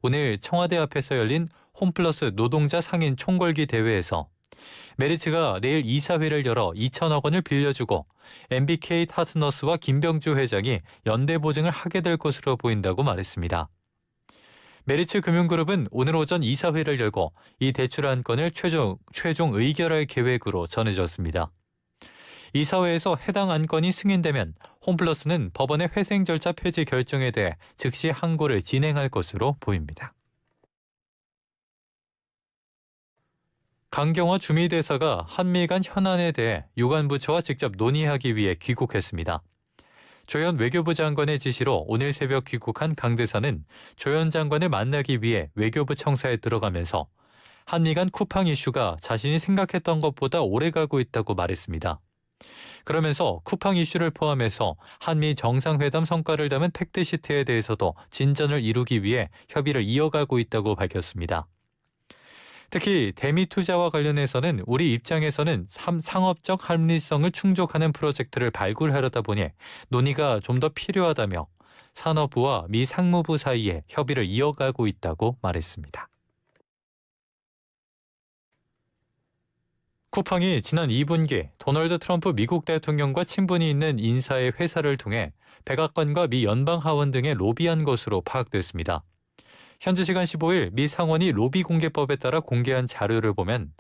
오늘 청와대 앞에서 열린 홈플러스 노동자 상인 총궐기 대회에서 메리츠가 내일 이사회를 열어 2천억 원을 빌려주고 MBK 타스너스와 김병주 회장이 연대 보증을 하게 될 것으로 보인다고 말했습니다. 메리츠 금융그룹은 오늘 오전 이사회를 열고 이 대출 안건을 최종 의결할 계획으로 전해졌습니다. 이사회에서 해당 안건이 승인되면 홈플러스는 법원의 회생 절차 폐지 결정에 대해 즉시 항고를 진행할 것으로 보입니다. 강경화 주미대사가 한미 간 현안에 대해 유관부처와 직접 논의하기 위해 귀국했습니다. 조현 외교부 장관의 지시로 오늘 새벽 귀국한 강 대사는 조현 장관을 만나기 위해 외교부 청사에 들어가면서 한미 간 쿠팡 이슈가 자신이 생각했던 것보다 오래가고 있다고 말했습니다. 그러면서 쿠팡 이슈를 포함해서 한미 정상회담 성과를 담은 팩트시트에 대해서도 진전을 이루기 위해 협의를 이어가고 있다고 밝혔습니다. 특히 대미 투자와 관련해서는 우리 입장에서는 상업적 합리성을 충족하는 프로젝트를 발굴하려다 보니 논의가 좀 더 필요하다며 산업부와 미 상무부 사이에 협의를 이어가고 있다고 말했습니다. 쿠팡이 지난 2분기 도널드 트럼프 미국 대통령과 친분이 있는 인사의 회사를 통해 백악관과 미 연방하원 등에 로비한 것으로 파악됐습니다. 현지 시간 15일 미 상원이 로비공개법에 따라 공개한 자료를 보면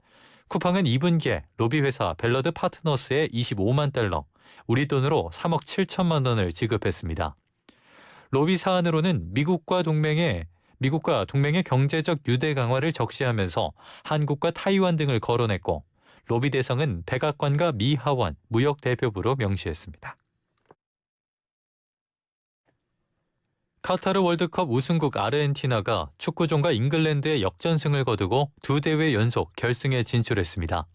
쿠팡은 2분기에 로비회사 벨러드 파트너스에 25만 달러, 우리 돈으로 3억 7천만 원을 지급했습니다. 로비 사안으로는 미국과 동맹의 경제적 유대 강화를 적시하면서 한국과 타이완 등을 거론했고 로비 대상은 백악관과 미 하원, 무역 대표부로 명시했습니다. 카타르 월드컵 우승국 아르헨티나가 축구종가 잉글랜드의 역전승을 거두고 2대회 연속 결승에 진출했습니다.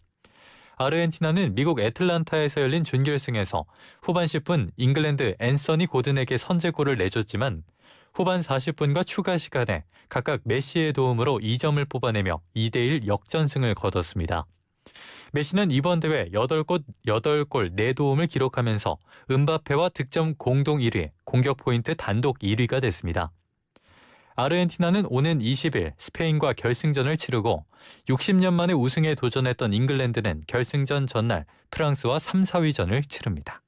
아르헨티나는 미국 애틀란타에서 열린 준결승에서 후반 10분 잉글랜드 앤서니 고든에게 선제골을 내줬지만 후반 40분과 추가 시간에 각각 메시의 도움으로 2점을 뽑아내며 2대1 역전승을 거뒀습니다. 메시는 이번 대회 8골 4도움을 기록하면서 음바페와 득점 공동 1위, 공격 포인트 단독 1위가 됐습니다. 아르헨티나는 오는 20일 스페인과 결승전을 치르고 60년 만에 우승에 도전했던 잉글랜드는 결승전 전날 프랑스와 3, 4위전을 치릅니다.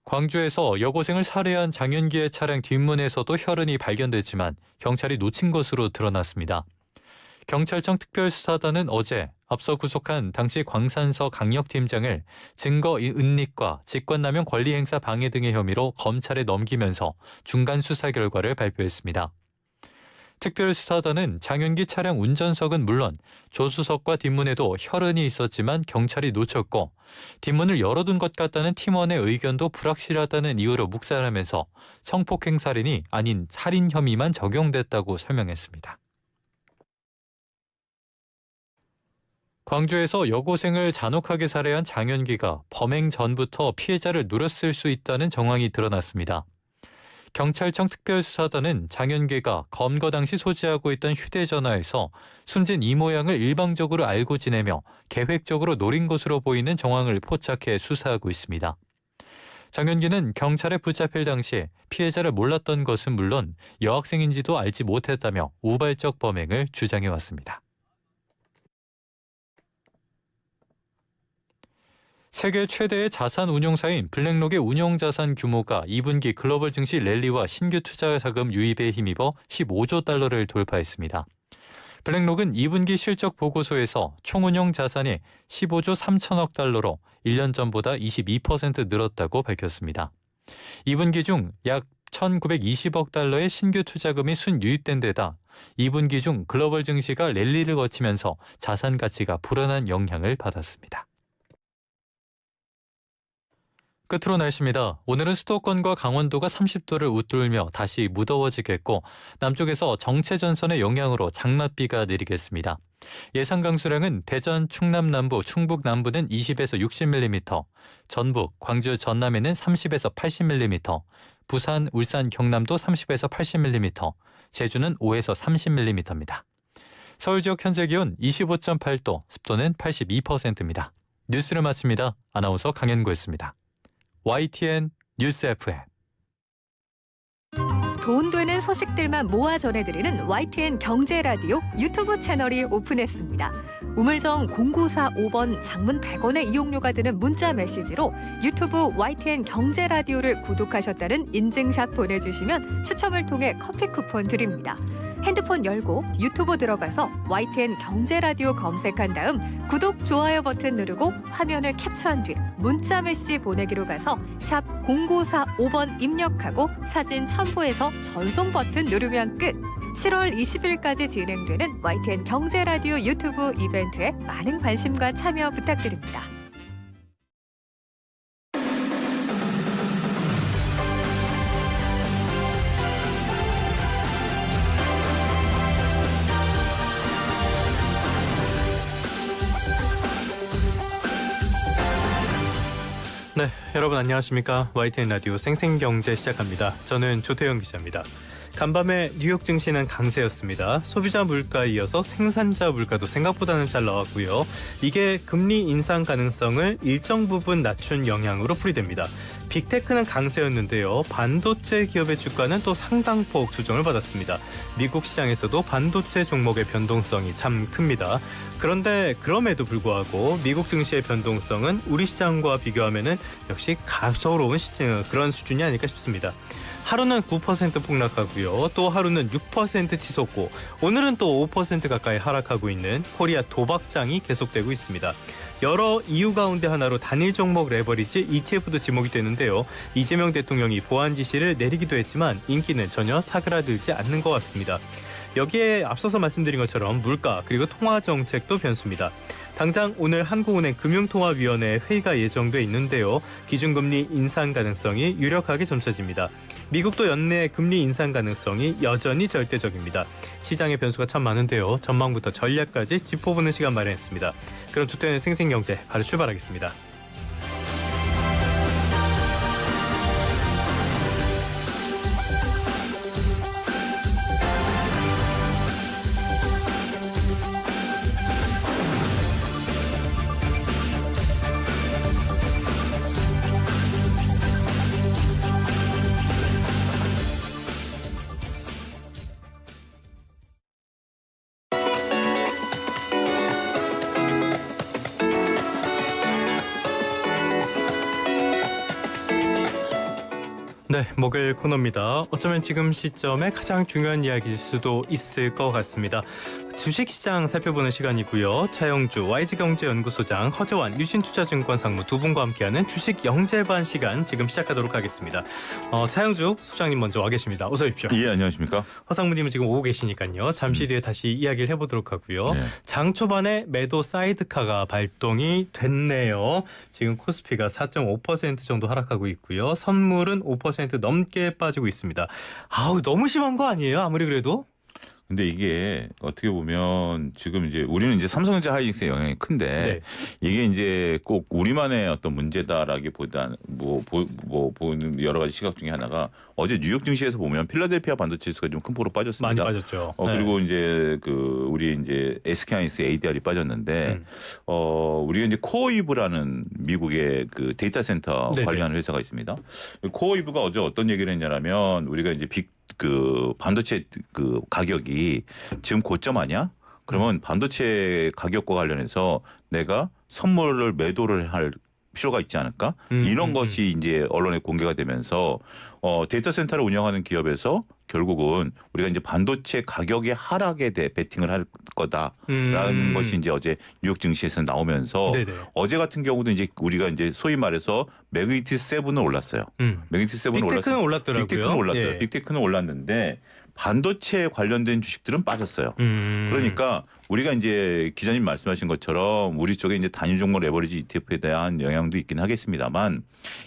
광주에서 여고생을 살해한 장윤기의 차량 뒷문에서도 혈흔이 발견됐지만 경찰이 놓친 것으로 드러났습니다. 경찰청 특별수사단은 어제 앞서 구속한 당시 광산서 강력팀장을 증거 은닉과 직권남용 권리행사 방해 등의 혐의로 검찰에 넘기면서 중간 수사 결과를 발표했습니다. 특별수사단은 장윤기 차량 운전석은 물론 조수석과 뒷문에도 혈흔이 있었지만 경찰이 놓쳤고 뒷문을 열어둔 것 같다는 팀원의 의견도 불확실하다는 이유로 묵살하면서 성폭행 살인이 아닌 살인 혐의만 적용됐다고 설명했습니다. 광주에서 여고생을 잔혹하게 살해한 장윤기가 범행 전부터 피해자를 노렸을 수 있다는 정황이 드러났습니다. 경찰청 특별수사단은 장윤기가 검거 당시 소지하고 있던 휴대전화에서 숨진 이 모양을 일방적으로 알고 지내며 계획적으로 노린 것으로 보이는 정황을 포착해 수사하고 있습니다. 장윤기는 경찰에 붙잡힐 당시 피해자를 몰랐던 것은 물론 여학생인지도 알지 못했다며 우발적 범행을 주장해왔습니다. 세계 최대의 자산 운용사인 블랙록의 운용자산 규모가 2분기 글로벌 증시 랠리와 신규 투자 자금 유입에 힘입어 15조 달러를 돌파했습니다. 블랙록은 2분기 실적 보고서에서 총운용 자산이 15조 3천억 달러로 1년 전보다 22% 늘었다고 밝혔습니다. 2분기 중 약 1,920억 달러의 신규 투자금이 순유입된 데다 2분기 중 글로벌 증시가 랠리를 거치면서 자산 가치가 불안한 영향을 받았습니다. 끝으로 날씨입니다. 오늘은 수도권과 강원도가 30도를 웃돌며 다시 무더워지겠고 남쪽에서 정체전선의 영향으로 장맛비가 내리겠습니다. 예상 강수량은 대전, 충남 남부, 충북 남부는 20에서 60mm, 전북, 광주, 전남에는 30에서 80mm, 부산, 울산, 경남도 30에서 80mm, 제주는 5에서 30mm입니다. 서울 지역 현재 기온 25.8도, 습도는 82%입니다. 뉴스를 마칩니다. 아나운서 강현구였습니다. YTN 뉴스 FM 돈 되는 소식들만 모아 전해드리는 YTN 경제라디오 유튜브 채널이 오픈했습니다. 우물정 0945번 장문 100원의 이용료가 드는 문자 메시지로 유튜브 YTN 경제라디오를 구독하셨다는 인증샷 보내주시면 추첨을 통해 커피 쿠폰 드립니다. 핸드폰 열고 유튜브 들어가서 YTN 경제라디오 검색한 다음 구독, 좋아요 버튼 누르고 화면을 캡처한 뒤 문자 메시지 보내기로 가서 샵 0945번 입력하고 사진 첨부해서 전송 버튼 누르면 끝. 7월 20일까지 진행되는 YTN 경제라디오 유튜브 이벤트에 많은 관심과 참여 부탁드립니다. 네, 여러분 안녕하십니까? YTN 라디오 생생경제 시작합니다. 저는 조태영 기자입니다. 간밤에 뉴욕 증시는 강세였습니다. 소비자 물가에 이어서 생산자 물가도 생각보다는 잘 나왔고요. 이게 금리 인상 가능성을 일정 부분 낮춘 영향으로 풀이됩니다. 빅테크는 강세였는데요. 반도체 기업의 주가는 또 상당폭 조정을 받았습니다. 미국 시장에서도 반도체 종목의 변동성이 참 큽니다. 그런데 그럼에도 불구하고 미국 증시의 변동성은 우리 시장과 비교하면은 역시 가소로운 그런 수준이 아닐까 싶습니다. 하루는 9% 폭락하고요. 또 하루는 6% 치솟고 오늘은 또 5% 가까이 하락하고 있는 코리아 도박장이 계속되고 있습니다. 여러 이유 가운데 하나로 단일 종목 레버리지 ETF도 지목이 되는데요. 이재명 대통령이 보안 지시를 내리기도 했지만 인기는 전혀 사그라들지 않는 것 같습니다. 여기에 앞서서 말씀드린 것처럼 물가 그리고 통화 정책도 변수입니다. 당장 오늘 한국은행 금융통화위원회 회의가 예정돼 있는데요. 기준금리 인상 가능성이 유력하게 점쳐집니다. 미국도 연내 금리 인상 가능성이 여전히 절대적입니다. 시장의 변수가 참 많은데요. 전망부터 전략까지 짚어보는 시간 마련했습니다. 그럼 조태현의 생생경제 바로 출발하겠습니다. 네, 목요일 코너입니다. 어쩌면 지금 시점에 가장 중요한 이야기일 수도 있을 것 같습니다. 주식시장 살펴보는 시간이고요. 차영주 YG경제연구소장, 허재환 유신투자증권 상무 두 분과 함께하는 주식 영재반 시간 지금 시작하도록 하겠습니다. 차영주 소장님 먼저 와 계십니다. 어서 오십시오. 예, 안녕하십니까? 허 상무님은 지금 오고 계시니까요. 잠시 뒤에 다시 이야기를 해보도록 하고요. 네. 장 초반에 매도 사이드카가 발동이 됐네요. 지금 코스피가 4.5% 정도 하락하고 있고요. 선물은 5% 넘게 빠지고 있습니다. 아우, 너무 심한 거 아니에요? 아무리 그래도? 근데 이게 어떻게 보면 지금 이제 우리는 이제 삼성전자 하이닉스의 영향이 큰데 네. 이게 이제 꼭 우리만의 어떤 문제다라기보다는 보는 여러 가지 시각 중에 하나가 어제 뉴욕 증시에서 보면 필라델피아 반도체 지수가 좀 큰 폭으로 빠졌습니다. 많이 빠졌죠. 그리고 이제 우리 이제 SK 하이닉스 ADR이 빠졌는데 우리가 이제 코어이브라는 미국의 그 데이터 센터 네네. 관리하는 회사가 있습니다. 코어이브가 어제 어떤 얘기를 했냐면 우리가 이제 반도체 그 가격이 지금 고점 아니야? 그러면 반도체 가격과 관련해서 내가 선물을 매도를 할 필요가 있지 않을까? 이런 것이 이제 언론에 공개가 되면서 데이터 센터를 운영하는 기업에서 결국은 우리가 이제 반도체 가격의 하락에 대해 베팅을 할 거다라는 것이 이제 어제 뉴욕 증시에서 나오면서 네네. 어제 같은 경우도 이제 우리가 이제 소위 말해서 매그니티 7은 올랐어요. 매그니티 7은 빅테크는 올랐더라고요. 빅테크는 올랐어요. 예. 빅테크는 올랐는데 반도체 관련된 주식들은 빠졌어요. 그러니까 우리가 이제 기자님 말씀하신 것처럼 우리 쪽에 이제 단일 종목 레버리지 ETF에 대한 영향도 있긴 하겠습니다만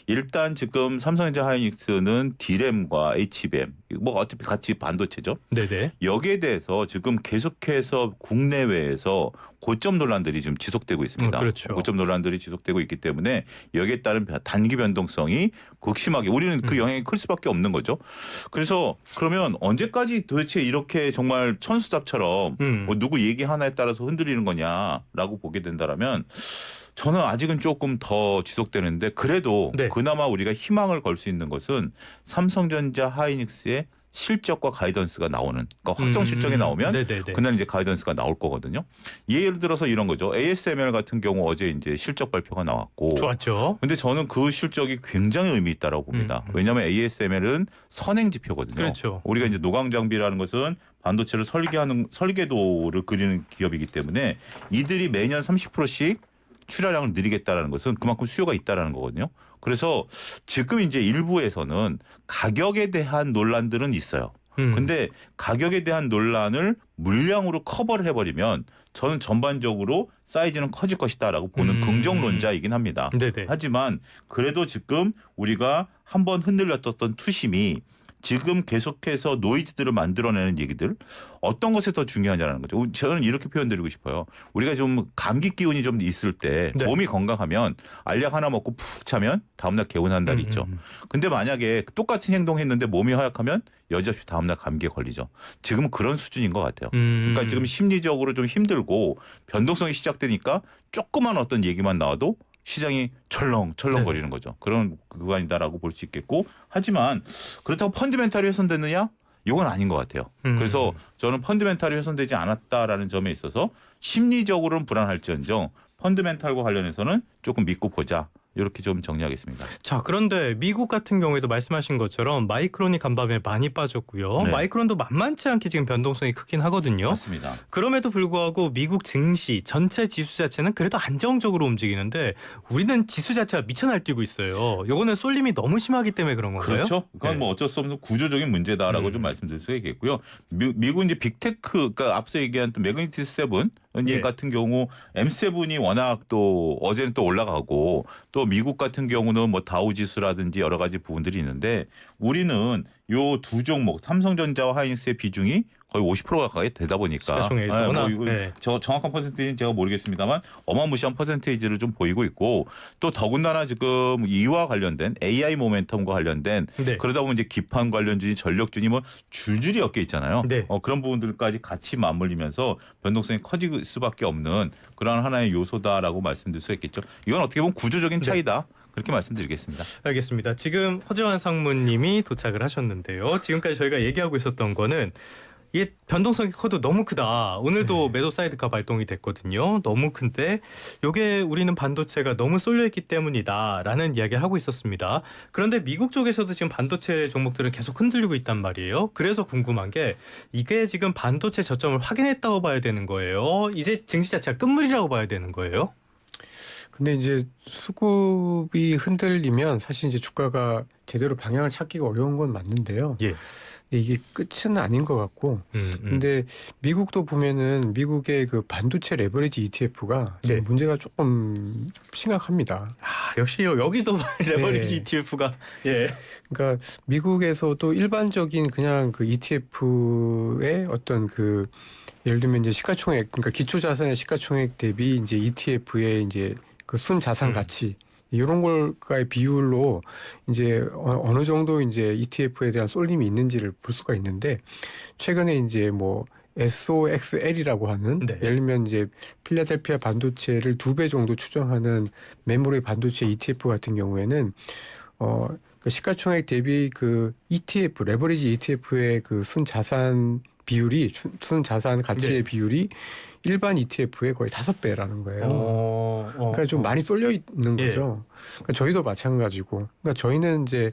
일단 지금 삼성전자 하이닉스는 D램과 HBM 뭐 어차피 같이 반도체죠. 네네. 여기에 대해서 지금 계속해서 국내외에서 고점 논란들이 지금 지속되고 있습니다. 그렇죠. 고점 논란들이 지속되고 있기 때문에 여기에 따른 단기 변동성이 극심하게 우리는 그 영향이 클 수밖에 없는 거죠. 그래서 그러면 언제까지 도대체 이렇게 정말 천수답처럼 뭐 누구 얘기 하나에 따라서 흔들리는 거냐라고 보게 된다라면 저는 아직은 조금 더 지속되는데 그래도 네. 그나마 우리가 희망을 걸 수 있는 것은 삼성전자 하이닉스의 실적과 가이던스가 나오는, 그러니까 확정 실적이 나오면 네네네. 그날 이제 가이던스가 나올 거거든요. 예를 들어서 이런 거죠. ASML 같은 경우 어제 이제 실적 발표가 나왔고, 좋았죠. 근데 저는 그 실적이 굉장히 의미 있다라고 봅니다. 왜냐하면 ASML은 선행 지표거든요. 그렇죠. 우리가 이제 노광 장비라는 것은 반도체를 설계하는 설계도를 그리는 기업이기 때문에 이들이 매년 30%씩 출하량을 늘리겠다라는 것은 그만큼 수요가 있다라는 거거든요. 그래서 지금 이제 일부에서는 가격에 대한 논란들은 있어요. 근데 가격에 대한 논란을 물량으로 커버를 해버리면 저는 전반적으로 사이즈는 커질 것이다라고 보는 긍정론자이긴 합니다. 네네. 하지만 그래도 지금 우리가 한번 흔들렸던 투심이 지금 계속해서 노이즈들을 만들어내는 얘기들 어떤 것이 더 중요하냐는 거죠. 저는 이렇게 표현드리고 싶어요. 우리가 좀 감기 기운이 좀 있을 때 네. 몸이 건강하면 알약 하나 먹고 푹 자면 다음날 개운한 날이 있죠. 근데 만약에 똑같은 행동했는데 몸이 허약하면 여지없이 다음날 감기에 걸리죠. 지금은 그런 수준인 것 같아요. 그러니까 지금 심리적으로 좀 힘들고 변동성이 시작되니까 조그만 어떤 얘기만 나와도 시장이 철렁철렁거리는 거죠. 그런 구간이다라고 볼 수 있겠고, 하지만 그렇다고 펀드멘탈이 훼손됐느냐? 이건 아닌 것 같아요. 그래서 저는 펀드멘탈이 훼손되지 않았다라는 점에 있어서 심리적으로는 불안할지언정 펀드멘탈과 관련해서는 조금 믿고 보자. 이렇게 좀 정리하겠습니다. 자, 그런데 미국 같은 경우에도 말씀하신 것처럼 마이크론이 간밤에 많이 빠졌고요. 네. 마이크론도 만만치 않게 지금 변동성이 크긴 하거든요. 맞습니다. 그럼에도 불구하고 미국 증시 전체 지수 자체는 그래도 안정적으로 움직이는데 우리는 지수 자체가 미쳐 날뛰고 있어요. 요거는 쏠림이 너무 심하기 때문에 그런 건가요? 그렇죠. 그건 네. 뭐 어쩔 수 없는 구조적인 문제다라고 좀 말씀드릴 수 있겠고요. 미국 이제 빅테크, 그러니까 앞서 얘기한 또 매그니티스 7 예. 같은 경우 M7이 워낙 또 어제는 또 올라가고 또 미국 같은 경우는 뭐 다우 지수라든지 여러 가지 부분들이 있는데 우리는 요 두 종목 삼성전자와 하이닉스의 비중이 거의 50% 가까이 되다 보니까 시가총액에서 워낙, 이거 네. 저 정확한 퍼센테이지는 제가 모르겠습니다만 어마무시한 퍼센테이지를 좀 보이고 있고 또 더군다나 지금 이와 관련된 AI 모멘텀과 관련된 네. 그러다 보면 이제 기판 관련주니 전력주니 뭐 줄줄이 엮여 있잖아요. 네. 그런 부분들까지 같이 맞물리면서 변동성이 커질 수밖에 없는 그런 하나의 요소다라고 말씀드릴 수 있겠죠. 이건 어떻게 보면 구조적인 차이다. 그렇게 말씀드리겠습니다. 알겠습니다. 지금 허재환 상무님이 도착을 하셨는데요. 지금까지 저희가 얘기하고 있었던 거는 이게 변동성이 커도 너무 크다. 오늘도 매도 사이드카 발동이 됐거든요. 너무 큰데 이게 우리는 반도체가 너무 쏠려있기 때문이다라는 이야기를 하고 있었습니다. 그런데 미국 쪽에서도 지금 반도체 종목들을 계속 흔들리고 있단 말이에요. 그래서 궁금한 게 이게 지금 반도체 저점을 확인했다고 봐야 되는 거예요. 이제 증시 자체가 끝물이라고 봐야 되는 거예요. 근데 이제 수급이 흔들리면 사실 이제 주가가 제대로 방향을 찾기가 어려운 건 맞는데요. 예. 근데 이게 끝은 아닌 것 같고. 근데 미국도 보면은 미국의 그 반도체 레버리지 ETF가 지금 네. 문제가 조금 심각합니다. 역시 여기도 레버리지 네. ETF가 예. 그러니까 미국에서도 일반적인 그냥 그 ETF의 어떤 그 예를 들면 이제 시가총액, 그러니까 기초자산의 시가총액 대비 이제 ETF의 이제 그 순자산 가치 이런 걸과의 비율로 이제 어느 정도 이제 ETF에 대한 쏠림이 있는지를 볼 수가 있는데 최근에 이제 뭐 SOXL이라고 하는 네. 예를 들면 이제 필라델피아 반도체를 2배 정도 추정하는 메모리 반도체 ETF 같은 경우에는 그 시가총액 대비 그 ETF 레버리지 ETF의 그 순자산 비율이 순자산 가치의 네. 비율이 일반 ETF의 거의 5배라는 거예요. 그러니까 좀 많이 쏠려 있는 예. 거죠. 그러니까 저희도 마찬가지고. 그러니까 저희는 이제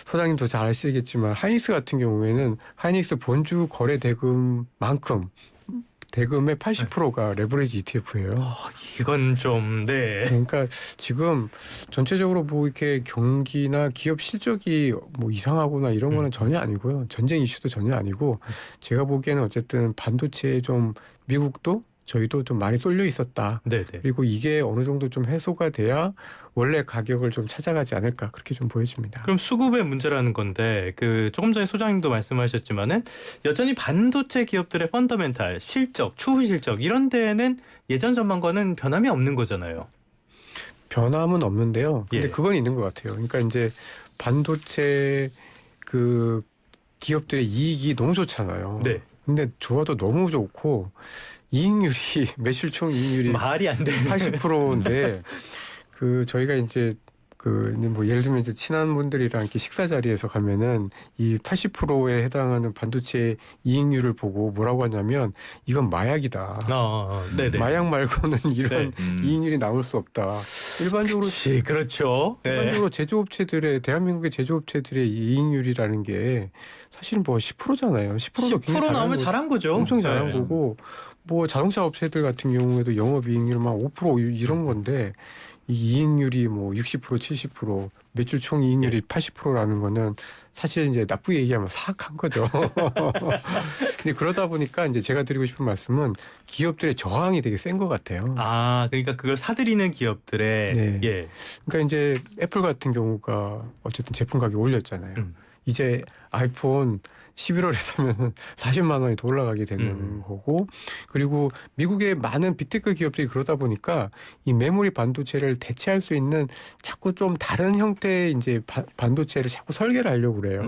소장님도 잘 아시겠지만 하이닉스 같은 경우에는 하이닉스 본주 거래 대금만큼 대금의 80%가 레버리지 ETF예요. 이건 좀 네. 그러니까 지금 전체적으로 뭐 이렇게 경기나 기업 실적이 뭐 이상하거나 이런 거는 전혀 아니고요. 전쟁 이슈도 전혀 아니고 제가 보기에는 어쨌든 반도체에 좀 미국도 저희도 좀 많이 쏠려 있었다. 네, 네. 그리고 이게 어느 정도 좀 해소가 돼야 원래 가격을 좀 찾아가지 않을까 그렇게 좀 보여집니다. 그럼 수급의 문제라는 건데 그 조금 전에 소장님도 말씀하셨지만은 여전히 반도체 기업들의 펀더멘탈, 실적, 추후 실적 이런 데에는 예전 전망과는 변함이 없는 거잖아요. 변함은 없는데요. 근데 예. 그건 있는 것 같아요. 그러니까 이제 반도체 그 기업들의 이익이 너무 좋잖아요. 네. 근데 좋아도 너무 좋고 이익률이 매출총 이익률이 말이 안 되는. 80%인데 그 저희가 이제 뭐 예를 들면 이제 친한 분들이랑 이렇게 식사 자리에서 가면은 이 80%에 해당하는 반도체 이익률을 보고 뭐라고 하냐면 이건 마약이다. 네네. 마약 말고는 이런 네. 이익률이 나올 수 없다. 일반적으로 그렇죠. 네. 일반적으로 제조업체들의 대한민국의 제조업체들의 이익률이라는 게 사실은 뭐 10%잖아요. 10%도 10% 나오면 잘한 거죠. 엄청 잘한 네. 거고 뭐 자동차 업체들 같은 경우에도 영업이익률만 5% 이런 건데 이 이익률이 뭐 60% 70% 매출 총 이익률이 80%라는 거는 사실 이제 나쁘게 얘기하면 사악한 거죠. 근데 그러다 보니까 이제 제가 드리고 싶은 말씀은 기업들의 저항이 되게 센 것 같아요. 그러니까 그걸 사들이는 기업들의 네. 예. 그러니까 이제 애플 같은 경우가 어쨌든 제품 가격 올렸잖아요. 이제 아이폰 11월에 사면은 40만 원이 더 올라가게 되는 거고, 그리고 미국의 많은 빅테크 기업들이 그러다 보니까 이 메모리 반도체를 대체할 수 있는 자꾸 좀 다른 형태의 이제 반도체를 자꾸 설계를 하려고 그래요.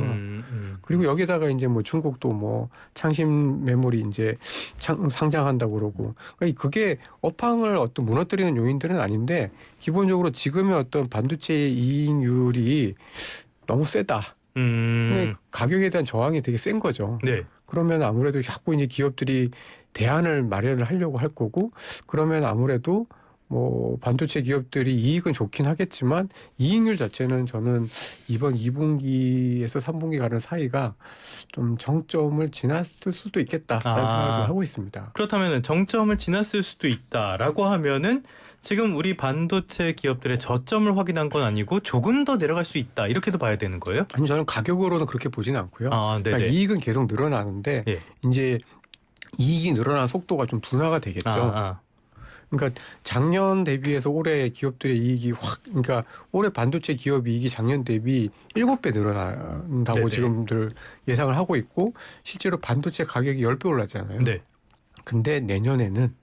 그리고 여기다가 이제 뭐 중국도 뭐 창신 메모리 이제 상장한다고 그러고, 그러니까 그게 업황을 어떤 무너뜨리는 요인들은 아닌데 기본적으로 지금의 어떤 반도체의 이익률이 너무 세다. 가격에 대한 저항이 되게 센 거죠. 네. 그러면 아무래도 자꾸 이제 기업들이 대안을 마련을 하려고 할 거고, 그러면 아무래도 뭐 반도체 기업들이 이익은 좋긴 하겠지만 이익률 자체는 저는 이번 2분기에서 3분기 가는 사이가 좀 정점을 지났을 수도 있겠다라는 생각을 하고 있습니다. 그렇다면 정점을 지났을 수도 있다라고 하면은 지금 우리 반도체 기업들의 저점을 확인한 건 아니고 조금 더 내려갈 수 있다 이렇게도 봐야 되는 거예요? 아니 저는 가격으로는 그렇게 보지는 않고요. 네네. 그러니까 이익은 계속 늘어나는데 예. 이제 이익이 늘어나는 속도가 좀 둔화가 되겠죠. 그러니까 작년 대비해서 올해 기업들의 이익이 그러니까 올해 반도체 기업 이익이 작년 대비 7배 늘어난다고 네네. 지금들 예상을 하고 있고, 실제로 반도체 가격이 10배 올랐잖아요. 네. 근데 내년에는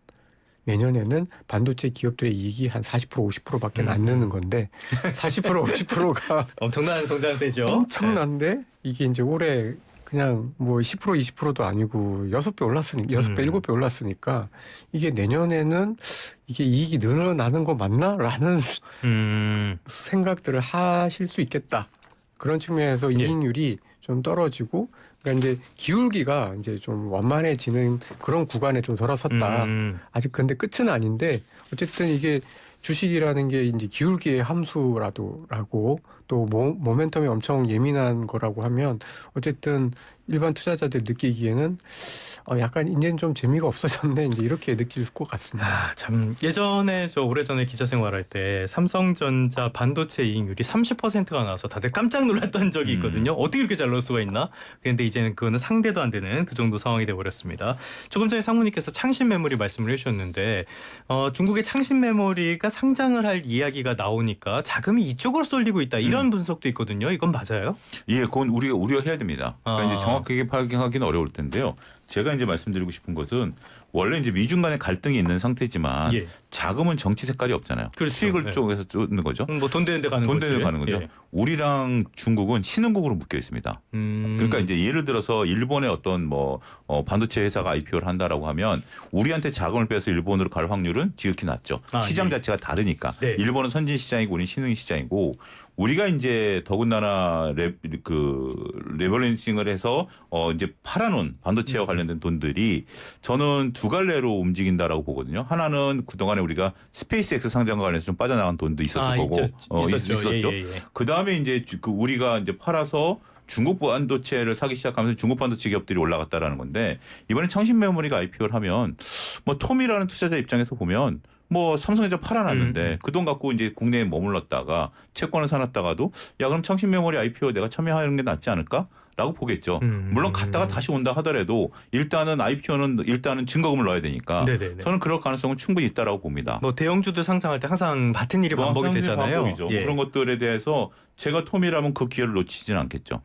반도체 기업들의 이익이 한 40% 50%밖에 안 느는 건데 40% 50%가 엄청난 성장세죠. 엄청난데 이게 이제 올해 그냥 뭐 10% 20%도 아니고 6배 올랐으니까 6배 7배 올랐으니까 이게 내년에는 이게 이익이 늘어나는 거 맞나라는 생각들을 하실 수 있겠다. 그런 측면에서 이익률이 좀 떨어지고, 그러니까 이제 기울기가 이제 좀 완만해지는 그런 구간에 좀 돌아섰다. 아직 근데 끝은 아닌데 어쨌든 이게 주식이라는 게 이제 기울기의 함수라고 또 모멘텀이 엄청 예민한 거라고 하면 어쨌든 일반 투자자들 느끼기에는 약간 이제는 좀 재미가 없어졌네 이제 이렇게 느낄 것 같습니다. 참 예전에 저 오래전에 기자 생활할 때 삼성전자 반도체 이익률이 30%가 나와서 다들 깜짝 놀랐던 적이 있거든요. 어떻게 이렇게 잘 나올 수가 있나? 그런데 이제는 그거는 상대도 안 되는 그 정도 상황이 돼 버렸습니다. 조금 전에 상무님께서 창신 메모리 말씀을 해주셨는데 중국의 창신 메모리가 상장을 할 이야기가 나오니까 자금이 이쪽으로 쏠리고 있다 이런 분석도 있거든요. 이건 맞아요? 예, 그건 우리가 우려해야 됩니다. 그러니까 이제 정확하게 파악하기는 어려울 텐데요. 제가 이제 말씀드리고 싶은 것은 원래 이제 미중 간의 갈등이 있는 상태지만 예. 자금은 정치 색깔이 없잖아요. 그렇죠. 수익을 네. 쪽에서 쫓는 거죠. 뭐 돈 되는 데 가는 돈 거지. 되는 데 가는 거죠. 예. 우리랑 중국은 신흥국으로 묶여 있습니다. 그러니까 이제 예를 들어서 일본의 어떤 뭐 반도체 회사가 IPO를 한다라고 하면 우리한테 자금을 빼서 일본으로 갈 확률은 지극히 낮죠. 시장 예. 자체가 다르니까. 네. 일본은 선진 시장이고 우리는 신흥 시장이고, 우리가 이제 더군다나 레버리징을 해서 이제 팔아놓은 반도체와 관련된 돈들이 저는 두 갈래로 움직인다라고 보거든요. 하나는 그동안에 우리가 스페이스X 상장과 관련해서 좀 빠져나간 돈도 있었을 거고 있었죠. 예. 그 다음에 이제 우리가 이제 팔아서 중국 반도체를 사기 시작하면서 중국 반도체 기업들이 올라갔다라는 건데, 이번에 창신 메모리가 IPO를 하면 뭐 톰이라는 투자자 입장에서 보면 뭐 삼성전자 팔아놨는데 그 돈 갖고 이제 국내에 머물렀다가 채권을 사놨다가도 야 그럼 창신 메모리 IPO 내가 참여하는 게 낫지 않을까? 라고 보겠죠. 물론 갔다가 다시 온다 하더라도 일단은 IPO는 일단은 증거금을 넣어야 되니까 네네네. 저는 그럴 가능성은 충분히 있다라고 봅니다. 뭐 대형주들 상장할 때 항상 같은 일이 반복이 되잖아요. 반복이죠. 예. 그런 것들에 대해서 제가 톰이라면 그 기회를 놓치지는 않겠죠.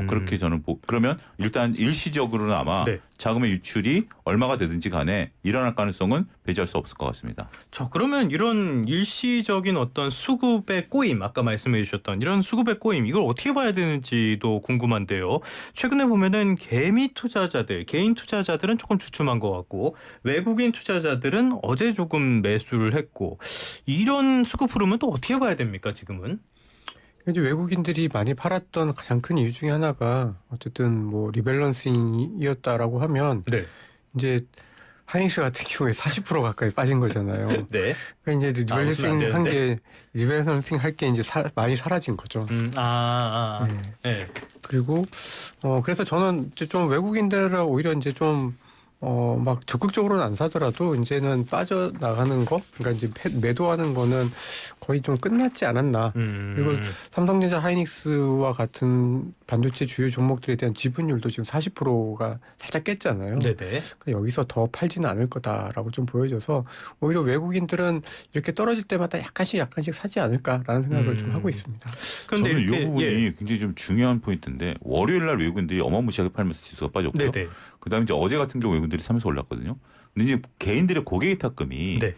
그렇게 저는 그러면 일단 일시적으로는 아마 네. 자금의 유출이 얼마가 되든지 간에 일어날 가능성은 배제할 수 없을 것 같습니다. 그러면 이런 일시적인 어떤 수급의 꼬임, 아까 말씀해 주셨던 이런 수급의 꼬임, 이걸 어떻게 봐야 되는지도 궁금한데요. 최근에 보면은 개미 투자자들, 개인 투자자들은 조금 주춤한 것 같고 외국인 투자자들은 어제 조금 매수를 했고, 이런 수급 흐름은 또 어떻게 봐야 됩니까 지금은? 이제 외국인들이 많이 팔았던 가장 큰 이유 중에 하나가 어쨌든 뭐 리밸런싱이었다라고 하면 네. 이제 하이닉스 같은 경우에 40% 가까이 빠진 거잖아요. 네. 그러니까 이제 웃으면 안 되는데. 리밸런싱 할 게 이제 많이 사라진 거죠. 네. 네. 그리고 그래서 저는 이제 좀 외국인들을 오히려 이제 좀 막 적극적으로는 안 사더라도 이제는 빠져나가는 거, 그러니까 이제 매도하는 거는 거의 좀 끝났지 않았나. 그리고 삼성전자, 하이닉스와 같은 반도체 주요 종목들에 대한 지분율도 지금 40%가 살짝 깼잖아요. 네네. 그러니까 여기서 더 팔지는 않을 거다라고 좀 보여져서 오히려 외국인들은 이렇게 떨어질 때마다 약간씩 사지 않을까라는 생각을 좀 하고 있습니다. 그런데 저는 이 이렇게 부분이 굉장히 좀 중요한 포인트인데 월요일 날 외국인들이 어마무시하게 팔면서 지수가 빠졌고요. 네네. 그다음에 이제 어제 같은 경우 외국인들이 사면서 올랐거든요. 근데 이제 개인들의 고객 위탁금이 네.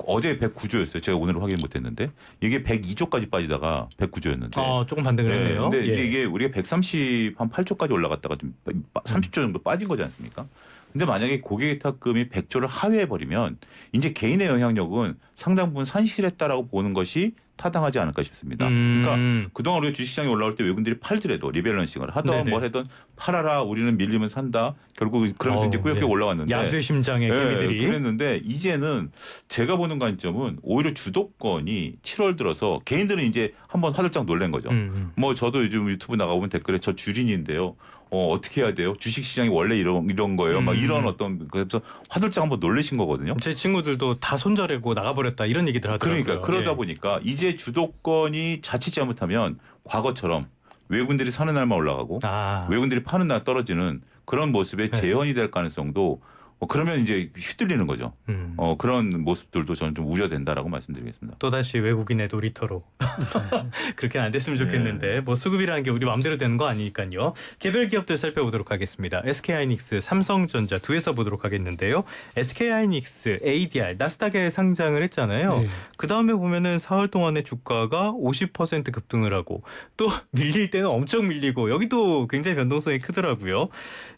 어제 109조였어요. 제가 오늘 확인 못했는데 이게 102조까지 빠지다가 109조였는데. 조금 반등을 했네요. 근데 예. 이게 우리가 138조까지 올라갔다가 좀 30조 정도 빠진 거지 않습니까? 근데 만약에 고객 위탁금이 100조를 하회해 버리면 이제 개인의 영향력은 상당 부분 산실했다라고 보는 것이 타당하지 않을까 싶습니다. 그러니까 그동안 우리가 주식시장에 올라올 때 외국인들이 팔더라도 리밸런싱을 하던 네네. 뭘 하던 팔아라 우리는 밀리면 산다. 결국 그러면서 이제 꾸역꾸역 네. 올라왔는데 야수의 심장의 개미들이. 그랬는데 이제는 제가 보는 관점은 오히려 주도권이 7월 들어서 개인들은 이제 한번 화들짝 놀란 거죠. 뭐 저도 요즘 유튜브 나가보면 댓글에 저 주린인데요. 어떻게 해야 돼요? 주식시장이 원래 이런 거예요. 막 이런 어떤 그래서 화들짝 한번 놀라신 거거든요. 제 친구들도 다 손절하고 나가버렸다 이런 얘기들 하더라고요. 그러니까 그러다 예. 보니까 이제 주도권이 자칫 잘못하면 과거처럼 외국인들이 사는 날만 올라가고 외국인들이 파는 날 떨어지는 그런 모습에 네. 재현이 될 가능성도 그러면 이제 휘둘리는 거죠. 그런 모습들도 저는 좀 우려된다라고 말씀드리겠습니다. 또다시 외국인의 놀이터로 그렇게는 안 됐으면 좋겠는데 뭐 수급이라는 게 우리 마음대로 되는 거 아니니까요. 개별 기업들 살펴보도록 하겠습니다. SK하이닉스, 삼성전자 두 회사 보도록 하겠는데요. SK하이닉스, ADR, 나스닥에 상장을 했잖아요. 네. 그 다음에 보면은 4월 동안에 주가가 50% 급등을 하고 또 밀릴 때는 엄청 밀리고 여기도 굉장히 변동성이 크더라고요.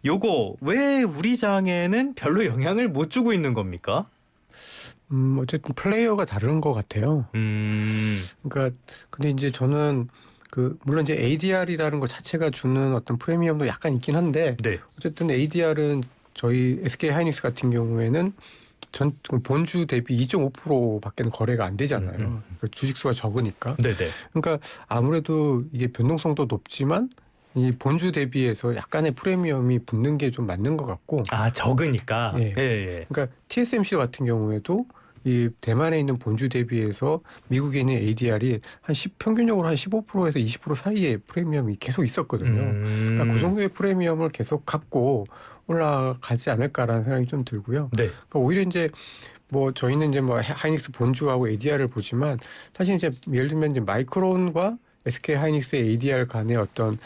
요거 왜 우리 장에는 별로 영향을 못 주고 있는 겁니까? 어쨌든 플레이어가 다른 것 같아요. 그러니까 근데 이제 저는 물론 이제 ADR이라는 것 자체가 주는 어떤 프리미엄도 약간 있긴 한데 네. 어쨌든 ADR은 저희 SK 하이닉스 같은 경우에는 본주 대비 2.5%밖에 거래가 안 되잖아요. 그러니까 주식수가 적으니까. 네네. 그러니까 아무래도 이게 변동성도 높지만 이 본주 대비해서 약간의 프리미엄이 붙는 게 좀 맞는 것 같고. 적으니까. 예. 예. 그러니까 TSMC 같은 경우에도 이 대만에 있는 본주 대비해서 미국에 있는 ADR이 평균적으로 한 15%에서 20% 사이에 프리미엄이 계속 있었거든요. 그러니까 그 정도의 프리미엄을 계속 갖고 올라가지 않을까라는 생각이 좀 들고요. 네. 그러니까 오히려 이제 뭐 저희는 이제 뭐 하이닉스 본주하고 ADR을 보지만 사실 이제 예를 들면 이제 마이크론과 SK 하이닉스의 ADR 간의 어떤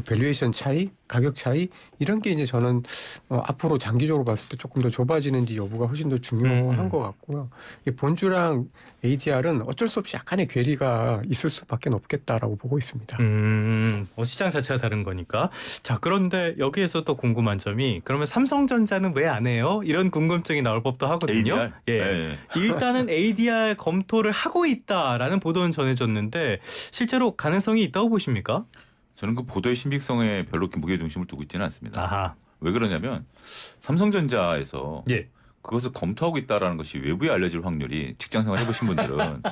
밸류에이션 차이, 가격 차이 이런 게 이제 저는 앞으로 장기적으로 봤을 때 조금 더 좁아지는지 여부가 훨씬 더 중요한 것 같고요. 이 본주랑 ADR은 어쩔 수 없이 약간의 괴리가 있을 수밖에 없겠다라고 보고 있습니다. 시장 자체가 다른 거니까. 자, 그런데 여기에서 또 궁금한 점이 그러면 삼성전자는 왜 안 해요? 이런 궁금증이 나올 법도 하거든요. ADR? 예. 네. 일단은 ADR 검토를 하고 있다라는 보도는 전해졌는데 실제로 가능성이 있다고 보십니까? 저는 그 보도의 신빙성에 별로 무게 중심을 두고 있지는 않습니다. 아하. 왜 그러냐면 삼성전자에서 예. 그것을 검토하고 있다라는 것이 외부에 알려질 확률이 직장생활 해보신 분들은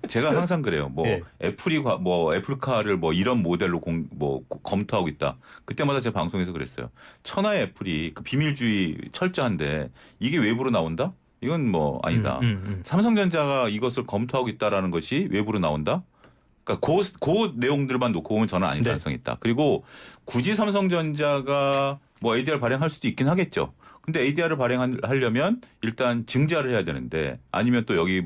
제가 항상 그래요. 뭐 예. 애플카를 뭐 이런 모델로 검토하고 있다. 그때마다 제 방송에서 그랬어요. 천하의 애플이 그 비밀주의 철저한데 이게 외부로 나온다? 이건 뭐 아니다. 삼성전자가 이것을 검토하고 있다라는 것이 외부로 나온다? 그러니까 그 내용들만 놓고 보면 저는 아닐 네. 가능성이 있다. 그리고 굳이 삼성전자가 뭐 ADR 발행할 수도 있긴 하겠죠. 근데 ADR을 발행하려면 일단 증자를 해야 되는데 아니면 또 여기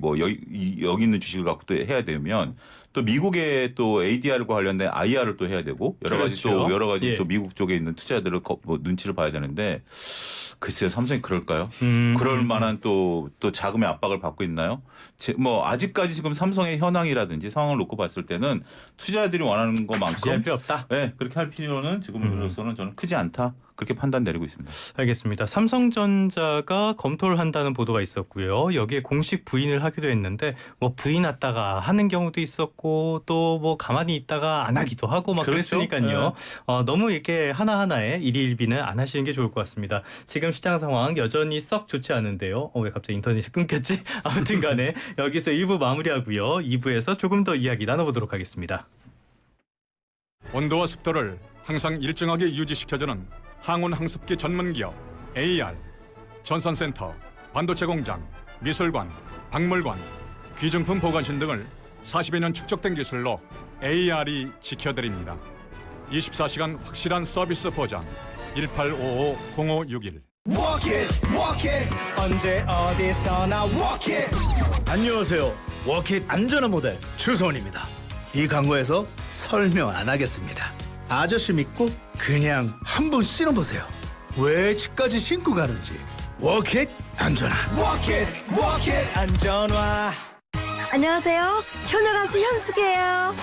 있는 주식을 갖고 또 해야 되면 또 미국의 또 ADR과 관련된 IR을 또 해야 되고 여러 가지 그렇죠. 또 미국 쪽에 있는 투자자들을 눈치를 봐야 되는데 글쎄요, 삼성이 그럴까요? 그럴 만한 또 자금의 압박을 받고 있나요? 아직까지 지금 삼성의 현황이라든지 상황을 놓고 봤을 때는 투자자들이 원하는 굳이 할 것만큼 필요 없다. 네, 그렇게 할 필요는 지금으로서는 저는 크지 않다. 그렇게 판단 내리고 있습니다. 알겠습니다. 삼성전자가 검토를 한다는 보도가 있었고요. 여기에 공식 부인을 하기도 했는데 뭐 부인했다가 하는 경우도 있었고 또 뭐 가만히 있다가 안 하기도 하고 막 그렇죠. 그랬으니까요. 너무 이렇게 하나하나에 일희일비는 안 하시는 게 좋을 것 같습니다. 지금 시장 상황 여전히 썩 좋지 않은데요. 왜 갑자기 인터넷이 끊겼지? 아무튼 간에 여기서 1부 마무리하고요. 2부에서 조금 더 이야기 나눠보도록 하겠습니다. 온도와 습도를 항상 일정하게 유지시켜주는 항온 항습기 전문기업 AR, 전선센터, 반도체 공장, 미술관, 박물관, 귀중품 보관실 등을 40여 년 축적된 기술로 AR이 지켜드립니다. 24시간 확실한 서비스 보장 1855-0561 Walk it, walk it. 언제 어디서나 walk it. 안녕하세요. 워킷 안전한 모델 추성훈입니다. 이 광고에서 설명 안 하겠습니다. 아저씨 믿고 그냥 한번 신어보세요. 왜 집까지 신고 가는지. 워킷 안전한. Walk it, walk it. 안전화. 안녕하세요. 효녀 가수 현숙이에요.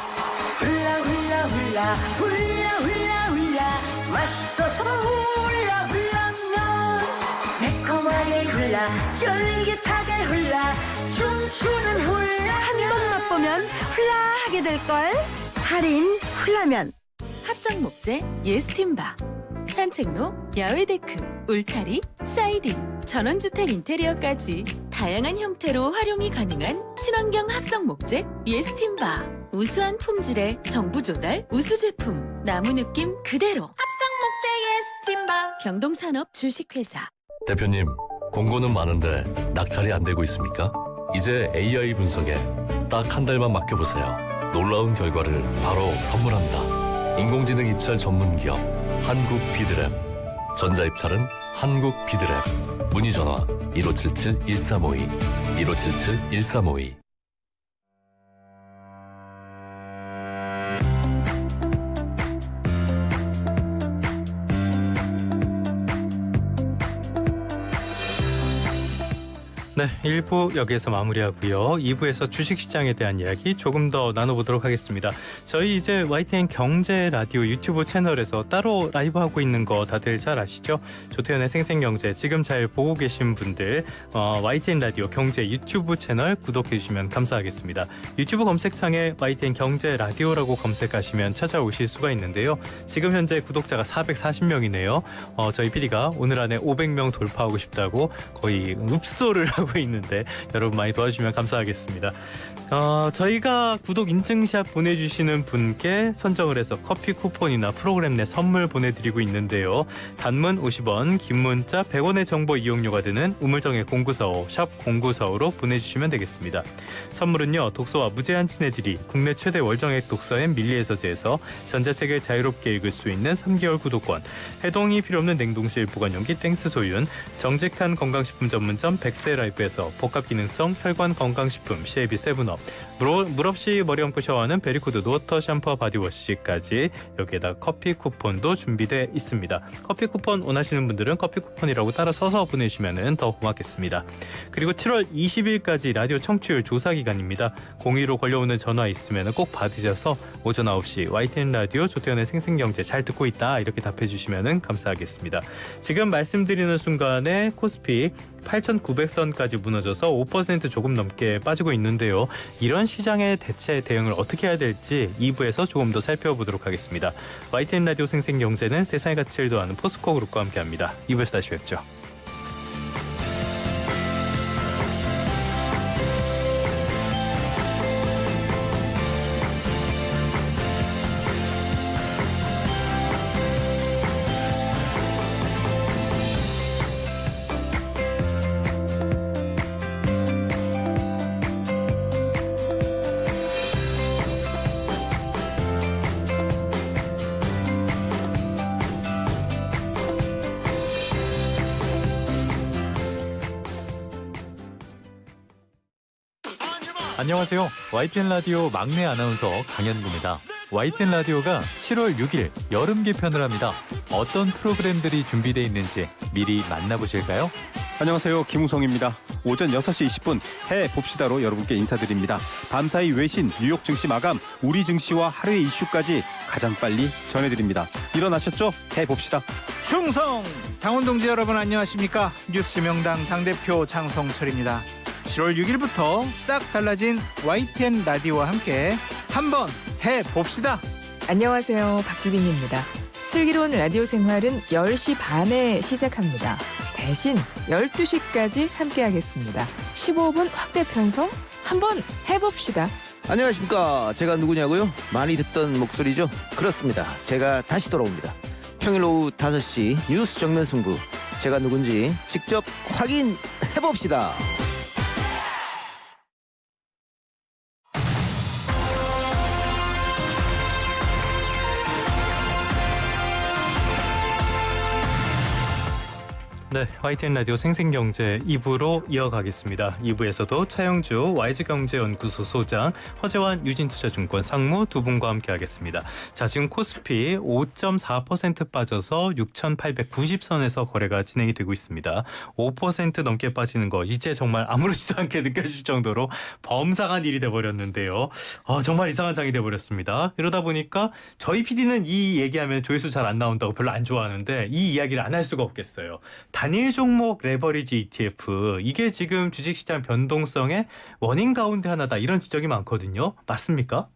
훌라 훌라 훌라 훌라 훌라 훌라 맛있어서 훌라 훌라면 매콤하게 훌라 쫄깃하게 훌라 춤추는 훌라 한 번 맛보면 훌라 하게 될걸. 할인 훌라면. 합성 목재 예스팀바, 산책로, 야외 데크, 울타리, 사이딩, 전원주택 인테리어까지 다양한 형태로 활용이 가능한 친환경 합성 목재 예스팀바. 우수한 품질의 정부 조달 우수 제품, 나무 느낌 그대로. 합성 목재 예스팀바. 경동산업 주식회사. 대표님, 공고는 많은데 낙찰이 안 되고 있습니까? 이제 AI 분석에 딱 한 달만 맡겨보세요. 놀라운 결과를 바로 선물합니다. 인공지능 입찰 전문기업 한국 비드랩. 전자입찰은 한국 비드랩. 문의 전화 1577-1352 1577-1352. 네, 1부 여기에서 마무리하고요. 2부에서 주식시장에 대한 이야기 조금 더 나눠보도록 하겠습니다. 저희 이제 YTN 경제 라디오 유튜브 채널에서 따로 라이브하고 있는 거 다들 잘 아시죠? 조태현의 생생경제 지금 잘 보고 계신 분들 YTN 라디오 경제 유튜브 채널 구독해 주시면 감사하겠습니다. 유튜브 검색창에 YTN 경제 라디오라고 검색하시면 찾아오실 수가 있는데요. 지금 현재 구독자가 440명이네요. 저희 PD가 오늘 안에 500명 돌파하고 싶다고 거의 읍소를 하고 있는데 여러분 많이 도와주시면 감사하겠습니다. 저희가 구독 인증샷 보내주시는 분께 선정을 해서 커피 쿠폰이나 프로그램 내 선물 보내드리고 있는데요. 단문 50원, 긴 문자 100원의 정보 이용료가 드는 우물정의 0945 샵 0945로 보내주시면 되겠습니다. 선물은요, 독서와 무제한 친해지리 국내 최대 월정액 독서엔 밀리에서제에서 전자책을 자유롭게 읽을 수 있는 3개월 구독권, 해동이 필요 없는 냉동실 보관용기 땡스 소윤, 정직한 건강식품 전문점 백세라이프에서 복합기능성 혈관 건강식품 쉐이비 세븐업, 물 없이 머리 감고 샤워하는 베리코드 노워터 샴푸와 바디워시까지 여기에다 커피 쿠폰도 준비되어 있습니다. 커피 쿠폰 원하시는 분들은 커피 쿠폰이라고 따라 써서 보내주시면 더 고맙겠습니다. 그리고 7월 20일까지 라디오 청취율 조사 기간입니다. 02로 걸려오는 전화 있으면 꼭 받으셔서 오전 9시 YTN 라디오 조태현의 생생경제 잘 듣고 있다 이렇게 답해 주시면 감사하겠습니다. 지금 말씀드리는 순간에 코스피 8,900선까지 무너져서 5% 조금 넘게 빠지고 있는데요. 이런 시장의 대응을 어떻게 해야 될지 2부에서 조금 더 살펴보도록 하겠습니다. YTN 라디오 생생경제는 세상의 가치를 더하는 포스코 그룹과 함께합니다. 2부에서 다시 뵙죠. 안녕하세요. YTN 라디오 막내 아나운서 강현구입니다. YTN 라디오가 7월 6일 여름 개편을 합니다. 어떤 프로그램들이 준비되어 있는지 미리 만나보실까요? 안녕하세요. 김우성입니다. 오전 6시 20분 해봅시다로 여러분께 인사드립니다. 밤사이 외신, 뉴욕 증시 마감, 우리 증시와 하루의 이슈까지 가장 빨리 전해드립니다. 일어나셨죠? 해봅시다. 충성! 당원동지 여러분 안녕하십니까? 뉴스 명당 당대표 장성철입니다. 7월 6일부터 싹 달라진 YTN 라디오와 함께 한번 해봅시다. 안녕하세요. 박규빈입니다. 슬기로운 라디오 생활은 10시 반에 시작합니다. 대신 12시까지 함께하겠습니다. 15분 확대 편성 한번 해봅시다. 안녕하십니까. 제가 누구냐고요? 많이 듣던 목소리죠? 그렇습니다. 제가 다시 돌아옵니다. 평일 오후 5시 뉴스 정면 승부. 제가 누군지 직접 확인해봅시다. 네, YTN 라디오 생생경제 2부로 이어가겠습니다. 2부에서도 차영주 YG경제연구소 소장, 허재환 유진투자증권 상무 두 분과 함께하겠습니다. 자, 지금 코스피 5.4% 빠져서 6,890선에서 거래가 진행이 되고 있습니다. 5% 넘게 빠지는 거 이제 정말 아무렇지도 않게 느껴질 정도로 범상한 일이 돼버렸는데요. 정말 이상한 장이 돼버렸습니다. 이러다 보니까 저희 PD는 이 얘기하면 조회수 잘 안 나온다고 별로 안 좋아하는데 이 이야기를 안 할 수가 없겠어요. 단일 종목 레버리지 ETF, 이게 지금 주식시장 변동성의 원인 가운데 하나다, 이런 지적이 많거든요. 맞습니까?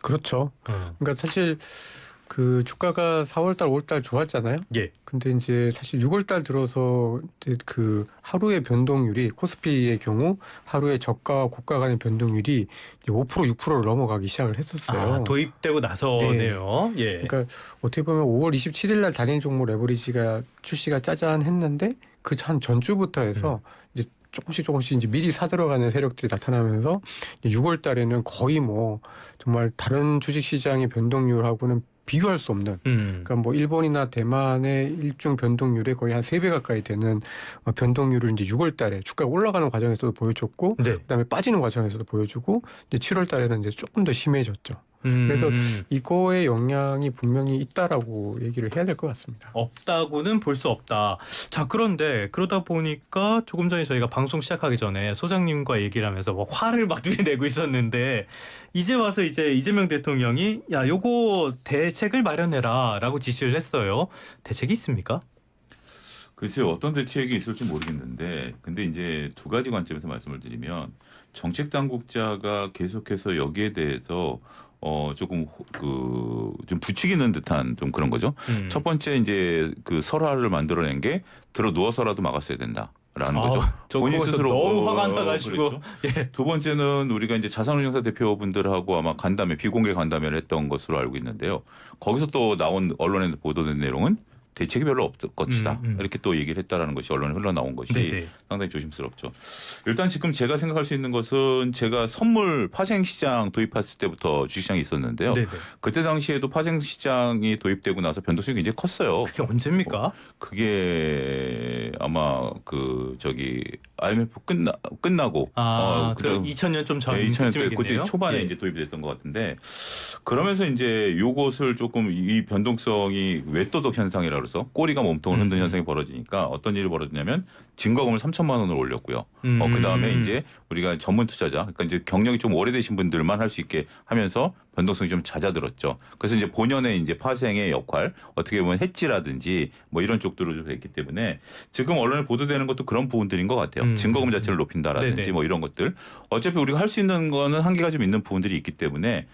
그렇죠. 그러니까 사실 그 주가가 4월달, 5월달 좋았잖아요. 예. 근데 이제 사실 6월달 들어서 이제 그 하루의 변동률이 코스피의 경우 하루의 저가와 고가 간의 변동률이 5% 6%를 넘어가기 시작을 했었어요. 도입되고 나서네요. 네. 예. 그러니까 어떻게 보면 5월 27일 날 단일 종목 레버리지가 출시가 짜잔했는데 그 한 전주부터 해서 이제 조금씩 이제 미리 사들어가는 세력들이 나타나면서 6월 달에는 거의 뭐 정말 다른 주식 시장의 변동률하고는 비교할 수 없는, 그러니까 뭐 일본이나 대만의 일중 변동률에 거의 한 3배 가까이 되는 변동률을 이제 6월 달에 주가가 올라가는 과정에서도 보여줬고, 네. 그다음에 빠지는 과정에서도 보여주고, 이제 7월 달에는 이제 조금 더 심해졌죠. 그래서 이거의 영향이 분명히 있다라고 얘기를 해야 될 것 같습니다. 없다고는 볼 수 없다. 자, 그런데 그러다 보니까 조금 전에 저희가 방송 시작하기 전에 소장님과 얘기를 하면서 뭐 화를 막 내고 있었는데, 이제 와서 이제 이재명 대통령이 야, 요거 대책을 마련해라라고 지시를 했어요. 대책이 있습니까? 글쎄요, 어떤 대책이 있을지 모르겠는데, 근데 이제 두 가지 관점에서 말씀을 드리면, 정책 당국자가 계속해서 여기에 대해서 조금 좀 부추기는 듯한 좀 그런 거죠. 첫 번째 이제 그 설화를 만들어낸 게 들어 누워서라도 막았어야 된다라는 거죠. 본인 스스로 너무 화가 나가지고. 그렇죠. 예. 두 번째는 우리가 이제 자산운용사 대표분들하고 아마 간담회, 비공개 간담회를 했던 것으로 알고 있는데요. 거기서 또 나온 언론에 보도된 내용은 대책이 별로 없을 것이다. 이렇게 또 얘기를 했다라는 것이 언론에 흘러나온 것이 네네. 상당히 조심스럽죠. 일단 지금 제가 생각할 수 있는 것은, 제가 선물 파생시장 도입했을 때부터 주식시장이 있었는데요. 네네. 그때 당시에도 파생시장이 도입되고 나서 변동성이 굉장히 컸어요. 그게 언제입니까? 그게 아마 IMF 끝나고 그 2000년 좀 전. 네, 2000년 때 그때 초반에 이제 도입이 됐던 것 같은데, 그러면서 이제 요것을 조금 이 변동성이 외도덕 현상이라 그래서 꼬리가 몸통을 흔드는 현상이 벌어지니까 어떤 일이 벌어지냐면 증거금을 3천만 원을 올렸고요. 그 다음에 이제 우리가 전문 투자자, 그러니까 이제 경력이 좀 오래되신 분들만 할 수 있게 하면서 변동성이 좀 잦아들었죠. 그래서 이제 본연의 이제 파생의 역할, 어떻게 보면 해지라든지 뭐 이런 쪽들로 좀 됐기 때문에 지금 언론에 보도되는 것도 그런 부분들인 것 같아요. 증거금 자체를 높인다라든지 네네. 뭐 이런 것들. 어차피 우리가 할 수 있는 거는 한계가 좀 있는 부분들이 있기 때문에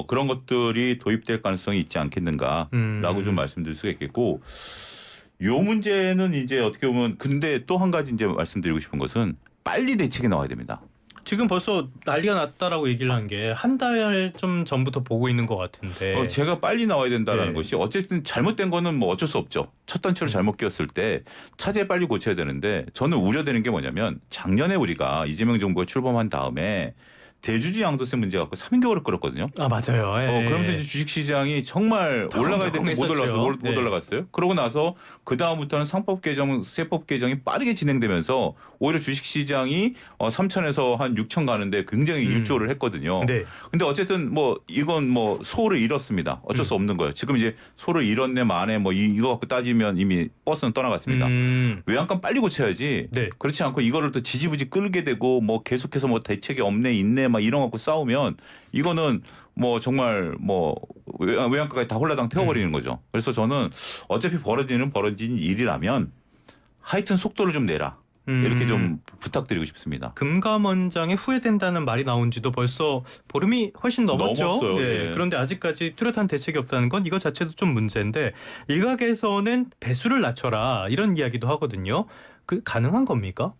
그런 것들이 도입될 가능성이 있지 않겠는가라고 좀 말씀드릴 수가 있겠고, 요 문제는 이제 어떻게 보면, 근데 또 한 가지 이제 말씀드리고 싶은 것은 빨리 대책이 나와야 됩니다. 지금 벌써 난리가 났다라고 얘기를 한 게 한 달 좀 전부터 보고 있는 것 같은데. 제가 빨리 나와야 된다라는 네. 것이, 어쨌든 잘못된 거는 뭐 어쩔 수 없죠. 첫 단추를 잘못 끼웠을 때 차제에 빨리 고쳐야 되는데, 저는 우려되는 게 뭐냐면, 작년에 우리가 이재명 정부가 출범한 다음에 대주주 양도세 문제 갖고 3개월을 끌었거든요. 아 맞아요. 예. 그러면서 이제 주식시장이 정말 올라가야 되는데 못 네. 올라갔어요. 그러고 나서 그 다음부터는 상법 개정, 세법 개정이 빠르게 진행되면서 오히려 주식시장이 3천에서 한 6천 가는데 굉장히 일조를 했거든요. 네. 근데 어쨌든 뭐 이건 뭐 소를 잃었습니다. 어쩔 수 없는 거예요. 지금 이제 소를 잃었네 만에 뭐 이거 갖고 따지면 이미 버스는 떠나갔습니다. 외양간 빨리 고쳐야지. 네. 그렇지 않고 이거를 또 지지부지 끌게 되고 뭐 계속해서 뭐 대책이 없네 있네 막 이런 거 갖고 싸우면 이거는 뭐 정말 뭐 외양가까지 다 홀라당 태워버리는 거죠. 그래서 저는 어차피 벌어진 일이라면 하여튼 속도를 좀 내라. 이렇게 좀 부탁드리고 싶습니다. 금감원장의 후회된다는 말이 나온 지도 벌써 보름이 훨씬 넘었죠. 넘었어요. 네. 예. 그런데 아직까지 뚜렷한 대책이 없다는 건 이거 자체도 좀 문제인데 일각에서는 배수를 낮춰라 이런 이야기도 하거든요. 그 가능한 겁니까?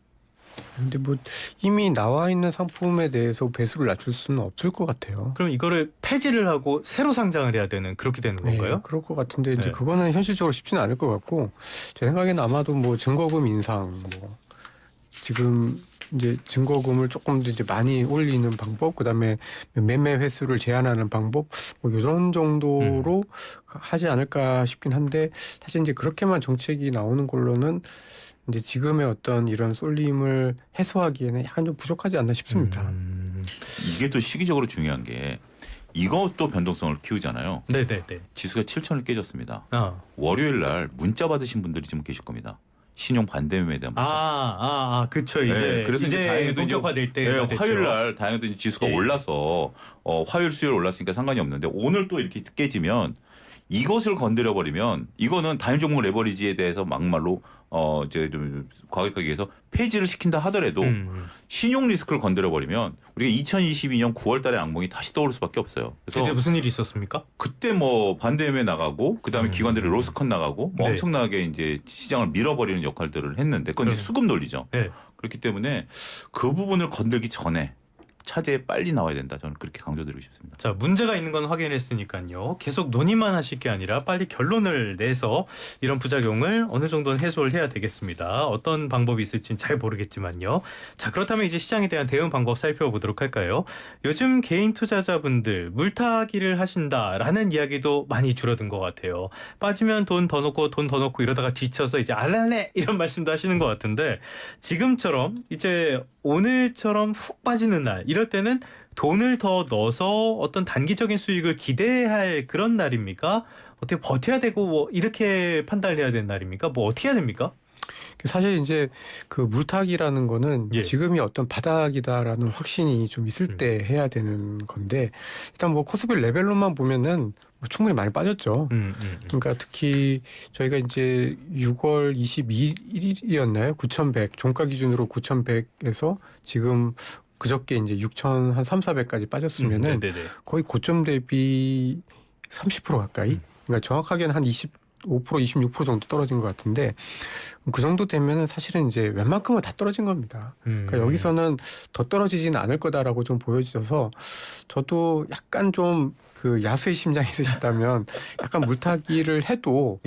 근데 뭐 이미 나와 있는 상품에 대해서 배수를 낮출 수는 없을 것 같아요. 그럼 이거를 폐지를 하고 새로 상장을 해야 되는 그렇게 되는 건가요? 네, 그럴 것 같은데 이제 네. 그거는 현실적으로 쉽지는 않을 것 같고 제 생각에는 아마도 뭐 증거금 인상, 뭐 지금 이제 증거금을 조금 더 이제 많이 올리는 방법, 그다음에 매매 횟수를 제한하는 방법, 뭐 이런 정도로 하지 않을까 싶긴 한데 사실 이제 그렇게만 정책이 나오는 걸로는 이제 지금의 어떤 이런 쏠림을 해소하기에는 약간 좀 부족하지 않나 싶습니다. 이게 또 시기적으로 중요한 게 이것도 변동성을 키우잖아요. 네네네. 지수가 7천을 깨졌습니다. 아. 월요일 날 문자 받으신 분들이 좀 계실 겁니다. 신용 반대음에 대한 문자. 그렇죠. 이제 그래서 이제 다행히도 본격화될 때 화요일 날 다행히도 이제 지수가 올라서 화요일 수요일 올랐으니까 상관이 없는데 오늘 또 이렇게 깨지면 이것을 건드려 버리면 이거는 다임 종목 레버리지에 대해서 막말로 이제 좀 과격하게 해서 폐지를 시킨다 하더라도 신용 리스크를 건드려 버리면 우리가 2022년 9월달에 악몽이 다시 떠오를 수밖에 없어요. 그래서 그때 무슨 일이 있었습니까? 그때 뭐 반대음에 나가고 그다음에 기관들이 로스컷 나가고 뭐 네. 엄청나게 이제 시장을 밀어버리는 역할들을 했는데 그건 이제 수급 논리죠. 네. 그렇기 때문에 그 부분을 건들기 전에 차제에 빨리 나와야 된다. 저는 그렇게 강조드리고 싶습니다. 자, 문제가 있는 건 확인했으니까요. 계속 논의만 하실 게 아니라 빨리 결론을 내서 이런 부작용을 어느 정도는 해소를 해야 되겠습니다. 어떤 방법이 있을지는 잘 모르겠지만요. 자, 그렇다면 이제 시장에 대한 대응 방법 살펴보도록 할까요? 요즘 개인 투자자분들 물타기를 하신다라는 이야기도 많이 줄어든 것 같아요. 빠지면 돈 더 넣고 이러다가 지쳐서 이제 알랄래 이런 말씀도 하시는 것 같은데 지금처럼 이제 오늘처럼 훅 빠지는 날 이럴 때는 돈을 더 넣어서 어떤 단기적인 수익을 기대할 그런 날입니까? 어떻게 버텨야 되고 뭐 이렇게 판단을 해야 되는 날입니까? 뭐 어떻게 해야 됩니까? 사실 이제 그 물타기라는 거는 지금이 어떤 바닥이다라는 확신이 좀 있을 때 해야 되는 건데 일단 뭐 코스피 레벨로만 보면은 뭐 충분히 많이 빠졌죠. 그러니까 특히 저희가 이제 6월 22일이었나요? 9,100 종가 기준으로 9,100에서 지금 그저께 이제 6,300~400까지 빠졌으면은 거의 고점 대비 30% 가까이. 그러니까 정확하게는 한 25%, 26% 정도 떨어진 것 같은데 그 정도 되면은 사실은 이제 웬만큼은 다 떨어진 겁니다. 그러니까 여기서는 더 떨어지지는 않을 거다라고 좀 보여져서 저도 약간 좀 그 야수의 심장이 있으시다면 약간 물타기를 해도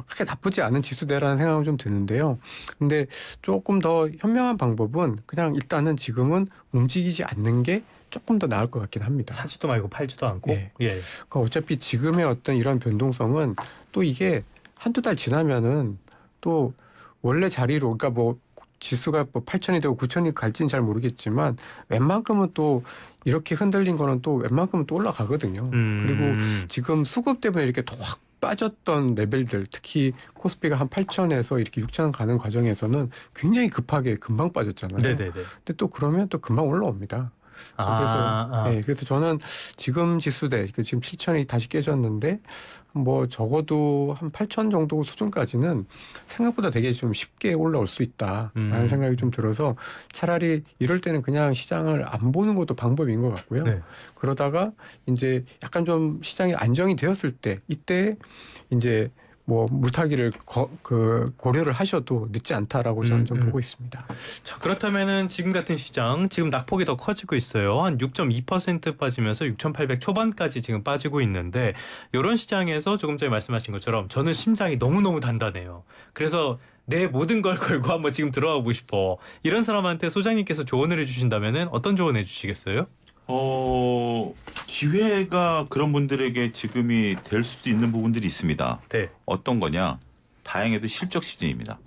크게 나쁘지 않은 지수대라는 생각은 좀 드는데요. 근데 조금 더 현명한 방법은 그냥 일단은 지금은 움직이지 않는 게 조금 더 나을 것 같긴 합니다. 사지도 말고 팔지도 않고. 그러니까 어차피 지금의 어떤 이런 변동성은 또 이게 한두 달 지나면은 또 원래 자리로 그러니까 뭐 지수가 뭐 8,000이 되고 9,000이 갈지는 잘 모르겠지만 웬만큼은 또 이렇게 흔들린 거는 또 웬만큼은 또 올라가거든요. 그리고 지금 수급 때문에 이렇게 확 빠졌던 레벨들 특히 코스피가 한 8,000에서 이렇게 6,000 가는 과정에서는 굉장히 급하게 금방 빠졌잖아요. 근데 또 그러면 또 금방 올라옵니다. 그래서 저는 지금 지수대 지금 7,000이 다시 깨졌는데 뭐 적어도 한 8,000 정도 수준까지는 생각보다 되게 좀 쉽게 올라올 수 있다라는 생각이 좀 들어서 차라리 이럴 때는 그냥 시장을 안 보는 것도 방법인 것 같고요. 그러다가 이제 약간 좀 시장이 안정이 되었을 때 이때 이제 뭐 물타기를 고려를 하셔도 늦지 않다라고 저는 좀 보고 있습니다. 자, 그렇다면은 지금 같은 시장 지금 낙폭이 더 커지고 있어요. 한 6.2% 빠지면서 6,800 초반까지 지금 빠지고 있는데 이런 시장에서 조금 전에 말씀하신 것처럼 저는 심장이 너무너무 단단해요. 그래서 내 모든 걸 걸고 한번 지금 들어가고 싶어. 이런 사람한테 소장님께서 조언을 해주신다면은 어떤 조언 해주시겠어요? 기회가 그런 분들에게 지금이 될 수도 있는 부분들이 있습니다. 네. 어떤 거냐? 다행히도 실적 시즌입니다.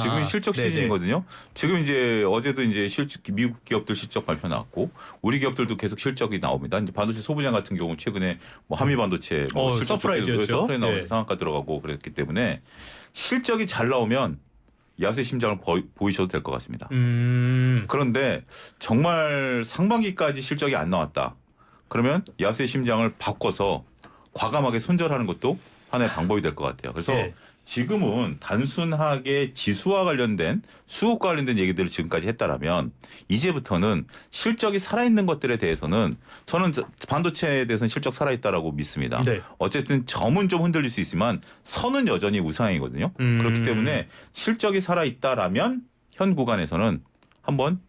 지금이 실적 네네. 시즌이거든요. 지금 이제 어제도 이제 미국 기업들 실적 발표 나왔고 우리 기업들도 계속 실적이 나옵니다. 이제 반도체 소부장 같은 경우 최근에 뭐 한미 반도체 실적 서프라이즈였죠. 서프라이즈 나와서 네. 상한가 들어가고 그랬기 때문에 실적이 잘 나오면 야수의 심장을 보이셔도 될 것 같습니다. 그런데 정말 상반기까지 실적이 안 나왔다. 그러면 야수의 심장을 바꿔서 과감하게 손절하는 것도 하나의 방법이 될 것 같아요. 그래서 네. 지금은 단순하게 지수와 관련된 수급과 관련된 얘기들을 지금까지 했다라면 이제부터는 실적이 살아있는 것들에 대해서는 저는 반도체에 대해서는 실적 살아있다라고 믿습니다. 네. 어쨌든 점은 좀 흔들릴 수 있지만 선은 여전히 우상이거든요. 그렇기 때문에 실적이 살아있다라면 현 구간에서는 한번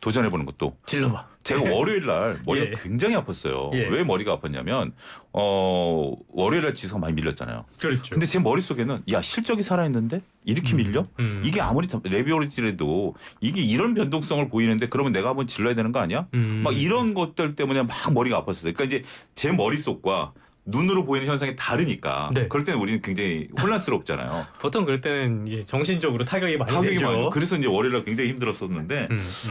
도전해보는 것도. 질러봐. 제가 월요일 날 머리가 예. 굉장히 아팠어요. 예. 왜 머리가 아팠냐면 월요일 날 지수가 많이 밀렸잖아요. 그렇죠. 근데 제 머릿속에는 야 실적이 살아있는데 이렇게 밀려? 이게 아무리 레비오리지라도 이게 이런 변동성을 보이는데 그러면 내가 한번 질러야 되는 거 아니야? 막 이런 것들 때문에 막 머리가 아팠어요. 그러니까 이제 제 머릿속과 눈으로 보이는 현상이 다르니까 네. 그럴 때는 우리는 굉장히 혼란스럽잖아요. 보통 그럴 때는 이제 정신적으로 타격이 많이 되죠. 그래서 이제 월요일날 굉장히 힘들었었는데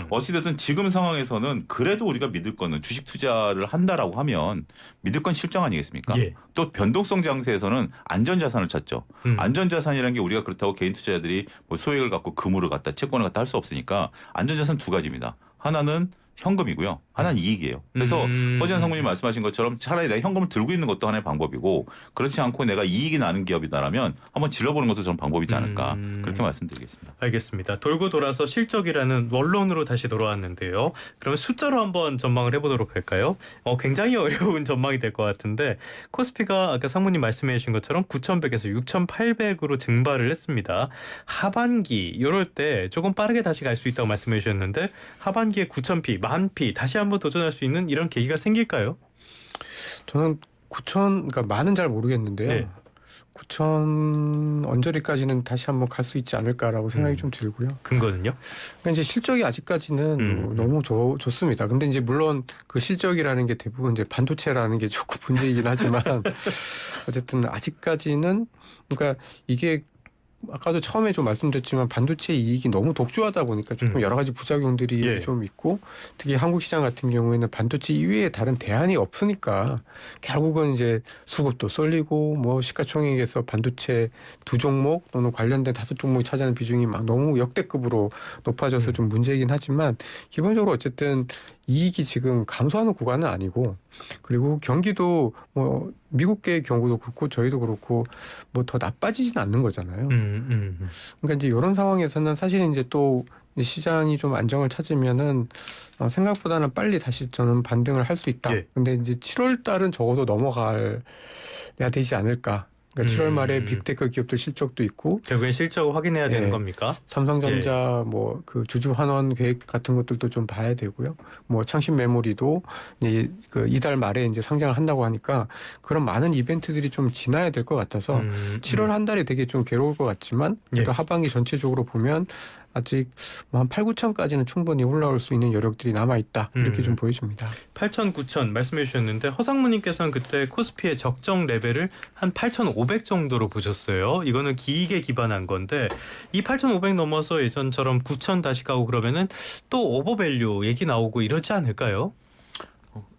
어찌됐든 지금 상황에서는 그래도 우리가 믿을 거는 주식 투자를 한다라고 하면 믿을 건 실적 아니겠습니까? 예. 또 변동성 장세에서는 안전자산을 찾죠. 안전자산이라는 게 우리가 그렇다고 개인 투자자들이 뭐 소액을 갖고 금으로 갖다 채권을 갖다 할 수 없으니까 안전자산 두 가지입니다. 하나는 현금이고요. 하나는 이익이에요. 그래서 허지한 상무님 말씀하신 것처럼 차라리 내가 현금을 들고 있는 것도 하나의 방법이고 그렇지 않고 내가 이익이 나는 기업이다라면 한번 질러보는 것도 저는 방법이지 않을까 그렇게 말씀드리겠습니다. 알겠습니다. 돌고 돌아서 실적이라는 원론으로 다시 돌아왔는데요. 그러면 숫자로 한번 전망을 해보도록 할까요? 굉장히 어려운 전망이 될 것 같은데 코스피가 아까 상무님 말씀해 주신 것처럼 9,100에서 6,800으로 증발을 했습니다. 하반기 이럴 때 조금 빠르게 다시 갈 수 있다고 말씀해 주셨는데 하반기에 9,000피, 10,000피 다시 한번 도전할 수 있는 이런 계기가 생길까요? 저는 9천, 그러니까 많은 잘 모르겠는데요. 네. 9천 언저리까지는 다시 한번 갈 수 있지 않을까라고 생각이 좀 들고요. 근거는요? 그러니까 이제 실적이 아직까지는 너무 좋습니다. 근데 이제 물론 그 실적이라는 게 대부분 이제 반도체라는 게 조금 문제이긴 하지만 어쨌든 아직까지는 그러니까 이게 아까도 처음에 좀 말씀드렸지만 반도체 이익이 너무 독주하다 보니까 조금 여러 가지 부작용들이 예. 좀 있고 특히 한국 시장 같은 경우에는 반도체 이외에 다른 대안이 없으니까 결국은 이제 수급도 쏠리고 뭐 시가총액에서 반도체 2종목 또는 관련된 5종목이 차지하는 비중이 막 너무 역대급으로 높아져서 좀 문제이긴 하지만 기본적으로 어쨌든 이익이 지금 감소하는 구간은 아니고 그리고 경기도 뭐 미국의 경우도 그렇고 저희도 그렇고 뭐 더 나빠지진 않는 거잖아요. 그러니까 이제 이런 상황에서는 사실 이제 또 시장이 좀 안정을 찾으면은 생각보다는 빨리 다시 저는 반등을 할 수 있다. 예. 근데 이제 7월 달은 적어도 넘어가야 되지 않을까. 그러니까 7월 말에 빅테크 기업들 실적도 있고 결국엔 실적을 확인해야 되는 겁니까? 삼성전자 뭐 그 주주 환원 계획 같은 것들도 좀 봐야 되고요. 뭐 창신 메모리도 이제 그 이달 말에 이제 상장을 한다고 하니까 그런 많은 이벤트들이 좀 지나야 될 것 같아서 7월 한 달이 되게 좀 괴로울 것 같지만 그래도 하반기 전체적으로 보면 아직 한 8, 9천까지는 충분히 올라올 수 있는 여력들이 남아 있다 이렇게 좀 보여집니다. 8,000, 9,000 말씀해 주셨는데 허상무님께서는 그때 코스피의 적정 레벨을 한 8,500 정도로 보셨어요. 이거는 기익에 기반한 건데 이 8,500 넘어서 예전처럼 9,000 다시 가고 그러면은 또 오버밸류 얘기 나오고 이러지 않을까요?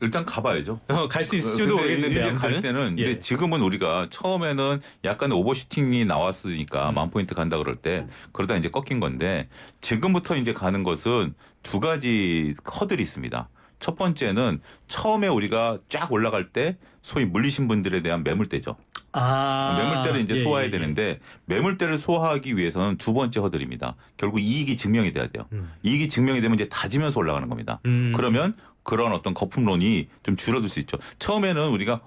일단 가봐야죠. 갈 수 있을지도 모르겠는데 이게 갈 때는 근데 지금은 우리가 처음에는 약간 오버슈팅이 나왔으니까 10,000포인트 간다 그럴 때 그러다 이제 꺾인 건데 지금부터 이제 가는 것은 두 가지 허들이 있습니다. 첫 번째는 처음에 우리가 쫙 올라갈 때 소위 물리신 분들에 대한 매물대죠. 매물대를 이제 소화해야 되는데 매물대를 소화하기 위해서는 두 번째 허들입니다. 결국 이익이 증명이 돼야 돼요. 이익이 증명이 되면 이제 다지면서 올라가는 겁니다. 그러면 그런 어떤 거품론이 좀 줄어들 수 있죠. 처음에는 우리가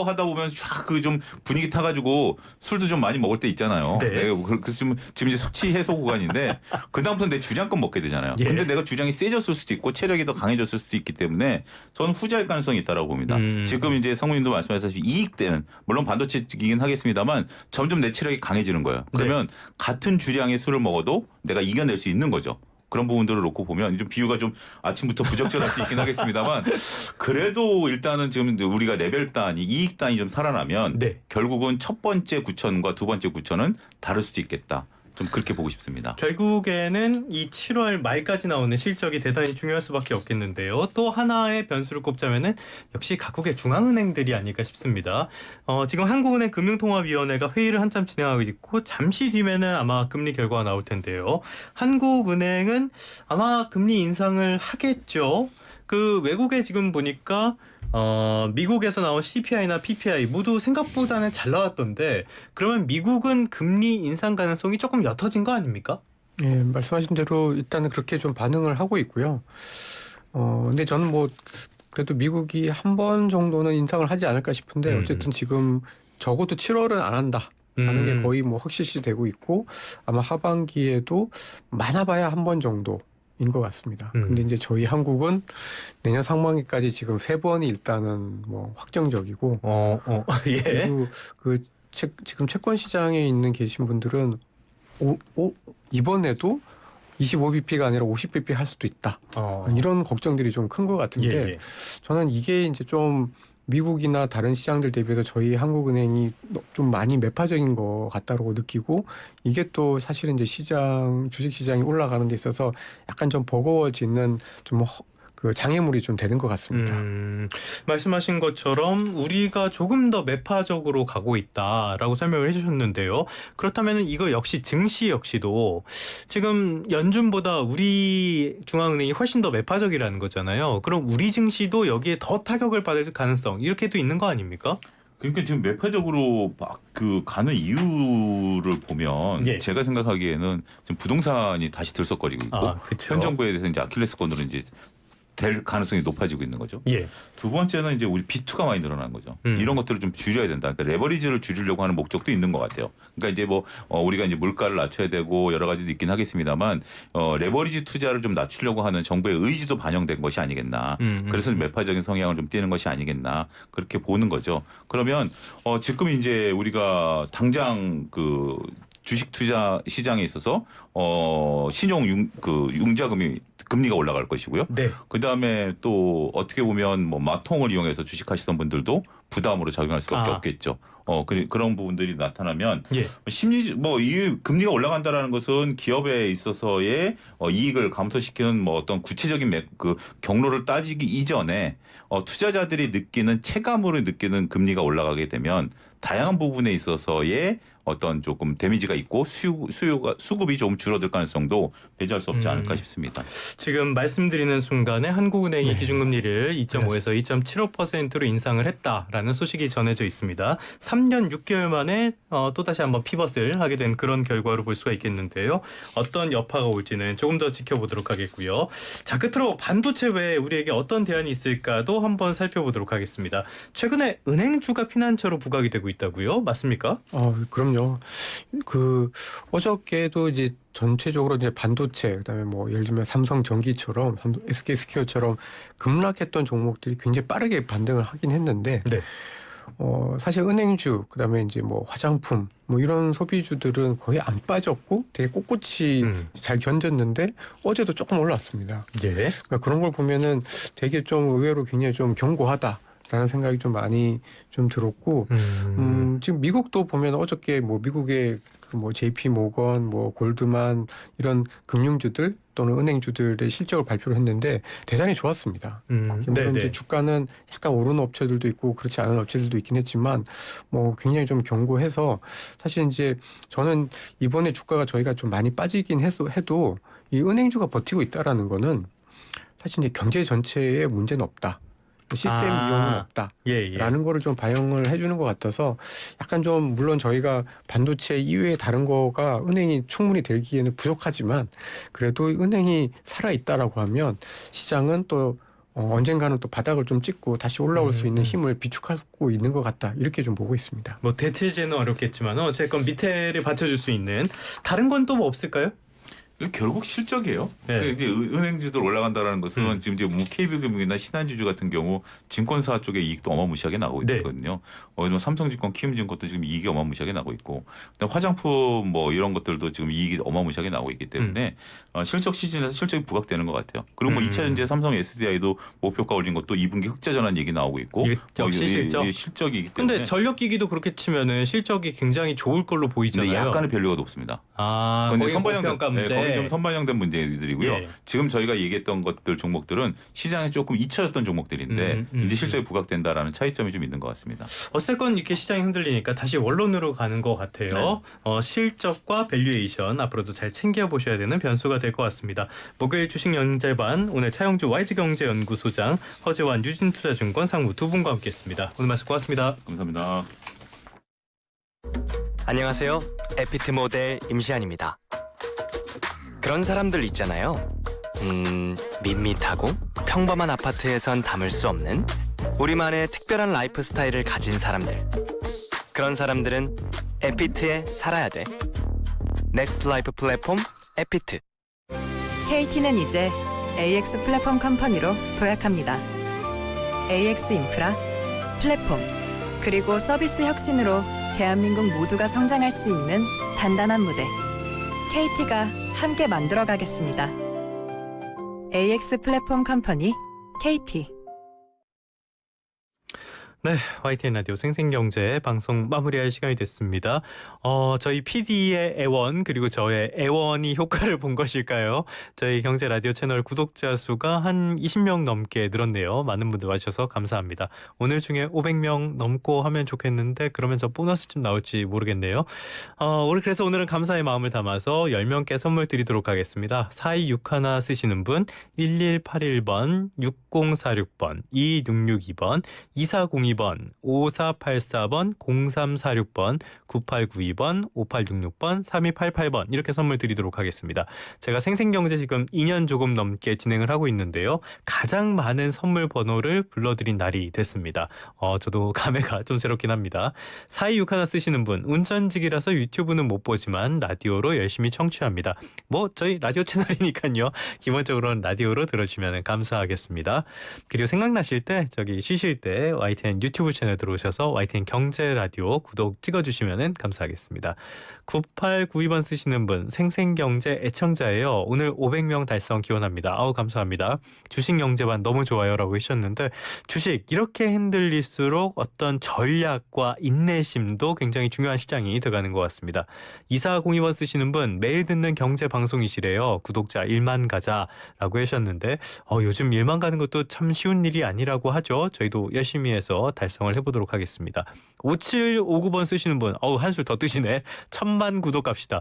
하다 보면 쫙 그 좀 분위기 타가지고 술도 좀 많이 먹을 때 있잖아요. 네. 내가 그래서 지금 이제 숙취 해소 구간인데 그 다음부터 내 주량껏 먹게 되잖아요. 예. 근데 내가 주량이 세졌을 수도 있고 체력이 더 강해졌을 수도 있기 때문에 저는 후자일 가능성이 있다라고 봅니다. 지금 이제 성우님도 말씀하셨듯이 이익되는 물론 반도체이긴 하겠습니다만 점점 내 체력이 강해지는 거예요. 그러면 같은 주량의 술을 먹어도 내가 이겨낼 수 있는 거죠. 그런 부분들을 놓고 보면 좀 비유가 좀 아침부터 부적절할 수 있긴 하겠습니다만 그래도 일단은 지금 우리가 레벨 단위, 이익 단위 좀 살아나면 결국은 첫 번째 9천과 두 번째 9천은 다를 수도 있겠다. 좀 그렇게 보고 싶습니다. 결국에는 이 7월 말까지 나오는 실적이 대단히 중요할 수밖에 없겠는데요. 또 하나의 변수를 꼽자면은 역시 각국의 중앙은행들이 아닐까 싶습니다. 지금 한국은행 금융통화위원회가 회의를 한참 진행하고 있고 잠시 뒤면은 아마 금리 결과가 나올 텐데요. 한국은행은 아마 금리 인상을 하겠죠. 그 외국에 지금 보니까 미국에서 나온 CPI나 PPI 모두 생각보다는 잘 나왔던데 그러면 미국은 금리 인상 가능성이 조금 옅어진 거 아닙니까? 예, 말씀하신 대로 일단은 그렇게 좀 반응을 하고 있고요. 근데 저는 뭐 그래도 미국이 한 번 정도는 인상을 하지 않을까 싶은데 어쨌든 지금 적어도 7월은 안 한다. 하는 게 거의 뭐 확실시 되고 있고 아마 하반기에도 많아봐야 한 번 정도. 인 것 같습니다. 근데 이제 저희 한국은 내년 상반기까지 지금 3번이 일단은 뭐 확정적이고, 예. 그리고 지금 채권 시장에 있는 계신 분들은 이번에도 25bp가 아니라 50bp 할 수도 있다. 이런 걱정들이 좀 큰 것 같은데, 저는 이게 이제 좀 미국이나 다른 시장들 대비해서 저희 한국은행이 좀 많이 매파적인 것 같다고 느끼고 이게 또 사실은 이제 주식 시장이 올라가는 데 있어서 약간 좀 버거워지는 좀 그 장애물이 좀 되는 것 같습니다. 말씀하신 것처럼 우리가 조금 더 매파적으로 가고 있다라고 설명을 해주셨는데요. 그렇다면 이거 역시 증시 역시도 지금 연준보다 우리 중앙은행이 훨씬 더 매파적이라는 거잖아요. 그럼 우리 증시도 여기에 더 타격을 받을 가능성 이렇게도 있는 거 아닙니까? 그러니까 지금 매파적으로 막 그 가는 이유를 보면 제가 생각하기에는 지금 부동산이 다시 들썩거리고 있고 현 정부에 대해서 이제 아킬레스건으로 이제 될 가능성이 높아지고 있는 거죠. 두 번째는 이제 우리 B2가 많이 늘어난 거죠. 이런 것들을 좀 줄여야 된다. 그러니까 레버리지를 줄이려고 하는 목적도 있는 것 같아요. 그러니까 이제 뭐 우리가 이제 물가를 낮춰야 되고 여러 가지도 있긴 하겠습니다만 레버리지 투자를 좀 낮추려고 하는 정부의 의지도 반영된 것이 아니겠나. 그래서 매파적인 성향을 좀 띠는 것이 아니겠나. 그렇게 보는 거죠. 그러면 지금 이제 우리가 당장 그 주식 투자 시장에 있어서 신용 융자금이 금리가 올라갈 것이고요. 그다음에 또 어떻게 보면 뭐 마통을 이용해서 주식하시던 분들도 부담으로 작용할 수밖에 없겠죠. 그런 부분들이 나타나면 이 금리가 올라간다라는 것은 기업에 있어서의 이익을 감소시키는 뭐 어떤 구체적인 그 경로를 따지기 이전에 투자자들이 느끼는 체감으로 느끼는 금리가 올라가게 되면 다양한 부분에 있어서의 어떤 조금 데미지가 있고 수급이 좀 줄어들 가능성도 배제할 수 없지 않을까 싶습니다. 지금 말씀드리는 순간에 한국은행이 기준금리를 2.5에서 2.75%로 인상을 했다라는 소식이 전해져 있습니다. 3년 6개월 만에 또다시 한번 피벗을 하게 된 그런 결과로 볼 수가 있겠는데요. 어떤 여파가 올지는 조금 더 지켜보도록 하겠고요. 자, 끝으로 반도체 외에 우리에게 어떤 대안이 있을까도 한번 살펴보도록 하겠습니다. 최근에 은행주가 피난처로 부각이 되고 있다고요? 맞습니까? 그럼요. 그 어저께도 이제 전체적으로 이제 반도체 그다음에 뭐 예를 들면 삼성전기처럼 SK스퀘어처럼 급락했던 종목들이 굉장히 빠르게 반등을 하긴 했는데 사실 은행주 그다음에 이제 뭐 화장품 뭐 이런 소비주들은 거의 안 빠졌고 되게 꼿꼿이 잘 견뎠는데 어제도 조금 올랐습니다. 그러니까 그런 걸 보면은 되게 좀 의외로 굉장히 좀 견고하다. 라는 생각이 좀 많이 좀 들었고, 지금 미국도 보면 어저께 뭐 미국의 그 뭐 JP 모건, 뭐 골드만 이런 금융주들 또는 은행주들의 실적을 발표를 했는데 대단히 좋았습니다. 물론 이제 주가는 약간 오르는 업체들도 있고 그렇지 않은 업체들도 있긴 했지만 뭐 굉장히 좀 견고해서 사실 이제 저는 이번에 주가가 저희가 좀 많이 빠지긴 해도 이 은행주가 버티고 있다라는 거는 사실 이제 경제 전체에 문제는 없다. 시스템 이용은 없다라는 거를 좀 반영을 해주는 것 같아서 약간 좀 물론 저희가 반도체 이외에 다른 거가 은행이 충분히 되기에는 부족하지만 그래도 은행이 살아있다라고 하면 시장은 또 언젠가는 또 바닥을 좀 찍고 다시 올라올 수 있는 힘을 비축하고 있는 것 같다. 이렇게 좀 보고 있습니다. 뭐 대체제는 어렵겠지만 어쨌건 밑에를 받쳐줄 수 있는 다른 건 또 뭐 없을까요? 결국 실적이에요. 네. 이제 은행주들 올라간다라는 것은 지금 이제 뭐 KB금융이나 신한지주 같은 경우 증권사 쪽의 이익도 어마무시하게 나오고 네. 있거든요. 삼성증권, 키움증권도 지금 이익이 어마무시하게 나고 있고, 그다음에 화장품 뭐 이런 것들도 지금 이익이 어마무시하게 나오고 있기 때문에 실적 시즌에서 실적이 부각되는 것 같아요. 그리고 뭐 2차 전지의 삼성 SDI도 목표가 올린 것도 2분기 흑자 전환 얘기 나오고 있고, 역시 실적. 실적이기 때문에. 근데 전력기기도 그렇게 치면은 실적이 굉장히 좋을 걸로 보이잖아요. 근데 약간의 밸류가 높습니다. 거기 선반영가 문제. 거기 좀 선반영된 문제들이고요. 예. 지금 저희가 얘기했던 것들 종목들은 시장에 조금 잊혀졌던 종목들인데 이제 실적이 부각된다라는 차이점이 좀 있는 것 같습니다. 어쨌건 이렇게 시장이 흔들리니까 다시 원론으로 가는 것 같아요. 실적과 밸류에이션 앞으로도 잘 챙겨보셔야 되는 변수가 될 것 같습니다. 목요일 주식 연재반 오늘 차영주 YG경제연구소장, 허재환 유진투자증권 상무 두 분과 함께했습니다. 오늘 말씀 고맙습니다. 감사합니다. 안녕하세요. 에피트 모델 임시안입니다. 그런 사람들 있잖아요. 밋밋하고 평범한 아파트에선 담을 수 없는 우리만의 특별한 라이프 스타일을 가진 사람들. 그런 사람들은 에피트에 살아야 돼. 넥스트 라이프 플랫폼 에피트. KT는 이제 AX 플랫폼 컴퍼니로 도약합니다. AX 인프라, 플랫폼, 그리고 서비스 혁신으로 대한민국 모두가 성장할 수 있는 단단한 무대. KT가 함께 만들어 가겠습니다. AX 플랫폼 컴퍼니 KT. 네, YTN 라디오 생생경제 방송 마무리할 시간이 됐습니다. 저희 PD의 애원 그리고 저의 애원이 효과를 본 것일까요? 저희 경제 라디오 채널 구독자 수가 한 20명 넘게 늘었네요. 많은 분들 와주셔서 감사합니다. 오늘 중에 500명 넘고 하면 좋겠는데 그러면 저 보너스 좀 나올지 모르겠네요. 그래서 오늘은 감사의 마음을 담아서 10명께 선물 드리도록 하겠습니다. 4261 쓰시는 분, 1181번, 6046번, 2662번, 2402번, 5484번, 0346번, 9892번, 5866번, 3288번 이렇게 선물 드리도록 하겠습니다. 제가 생생경제 지금 2년 조금 넘게 진행을 하고 있는데요. 가장 많은 선물 번호를 불러드린 날이 됐습니다. 저도 감회가 좀 새롭긴 합니다. 4261 쓰시는 분, 운전직이라서 유튜브는 못 보지만 라디오로 열심히 청취합니다. 뭐 저희 라디오 채널이니까요. 기본적으로는 라디오로 들어주시면 감사하겠습니다. 그리고 생각나실 때 저기 쉬실 때 YTN 유튜브 채널 들어오셔서 YTN 경제 라디오 구독 찍어주시면 감사하겠습니다. 9892번 쓰시는 분, 생생경제 애청자예요. 오늘 500명 달성 기원합니다. 아우 감사합니다. 주식경제반 너무 좋아요 라고 하셨는데 주식 이렇게 흔들릴수록 어떤 전략과 인내심도 굉장히 중요한 시장이 돼가는 것 같습니다. 2402번 쓰시는 분, 매일 듣는 경제 방송이시래요. 구독자 1만 가자라고 하셨는데 요즘 1만 가는 것도 참 쉬운 일이 아니라고 하죠. 저희도 열심히 해서 달성을 해보도록 하겠습니다. 5759번 쓰시는 분, 한술 더 뜨시네. 1000만 구독 갑시다.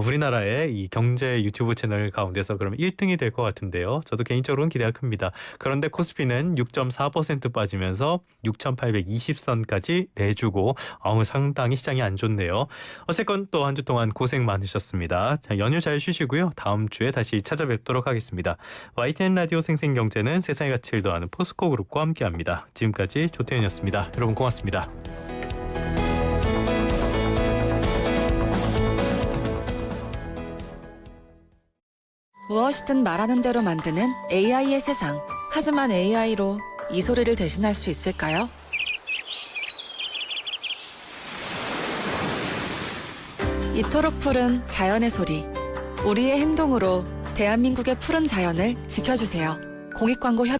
우리나라의 이 경제 유튜브 채널 가운데서 그럼 1등이 될 것 같은데요. 저도 개인적으로는 기대가 큽니다. 그런데 코스피는 6.4% 빠지면서 6820선까지 내주고 상당히 시장이 안 좋네요. 어쨌건 또 한 주 동안 고생 많으셨습니다. 자, 연휴 잘 쉬시고요. 다음 주에 다시 찾아뵙도록 하겠습니다. YTN 라디오 생생경제는 세상의 가치를 더하는 포스코그룹과 함께합니다. 지금까지 조태현이었습니다. 여러분 고맙습니다. 무엇이든 말하는 대로 만드는 AI의 세상. 하지만 AI로 이 소리를 대신할 수 있을까요? 이토록 푸른 자연의 소리. 우리의 행동으로 대한민국의 푸른 자연을 지켜주세요. 공익광고 협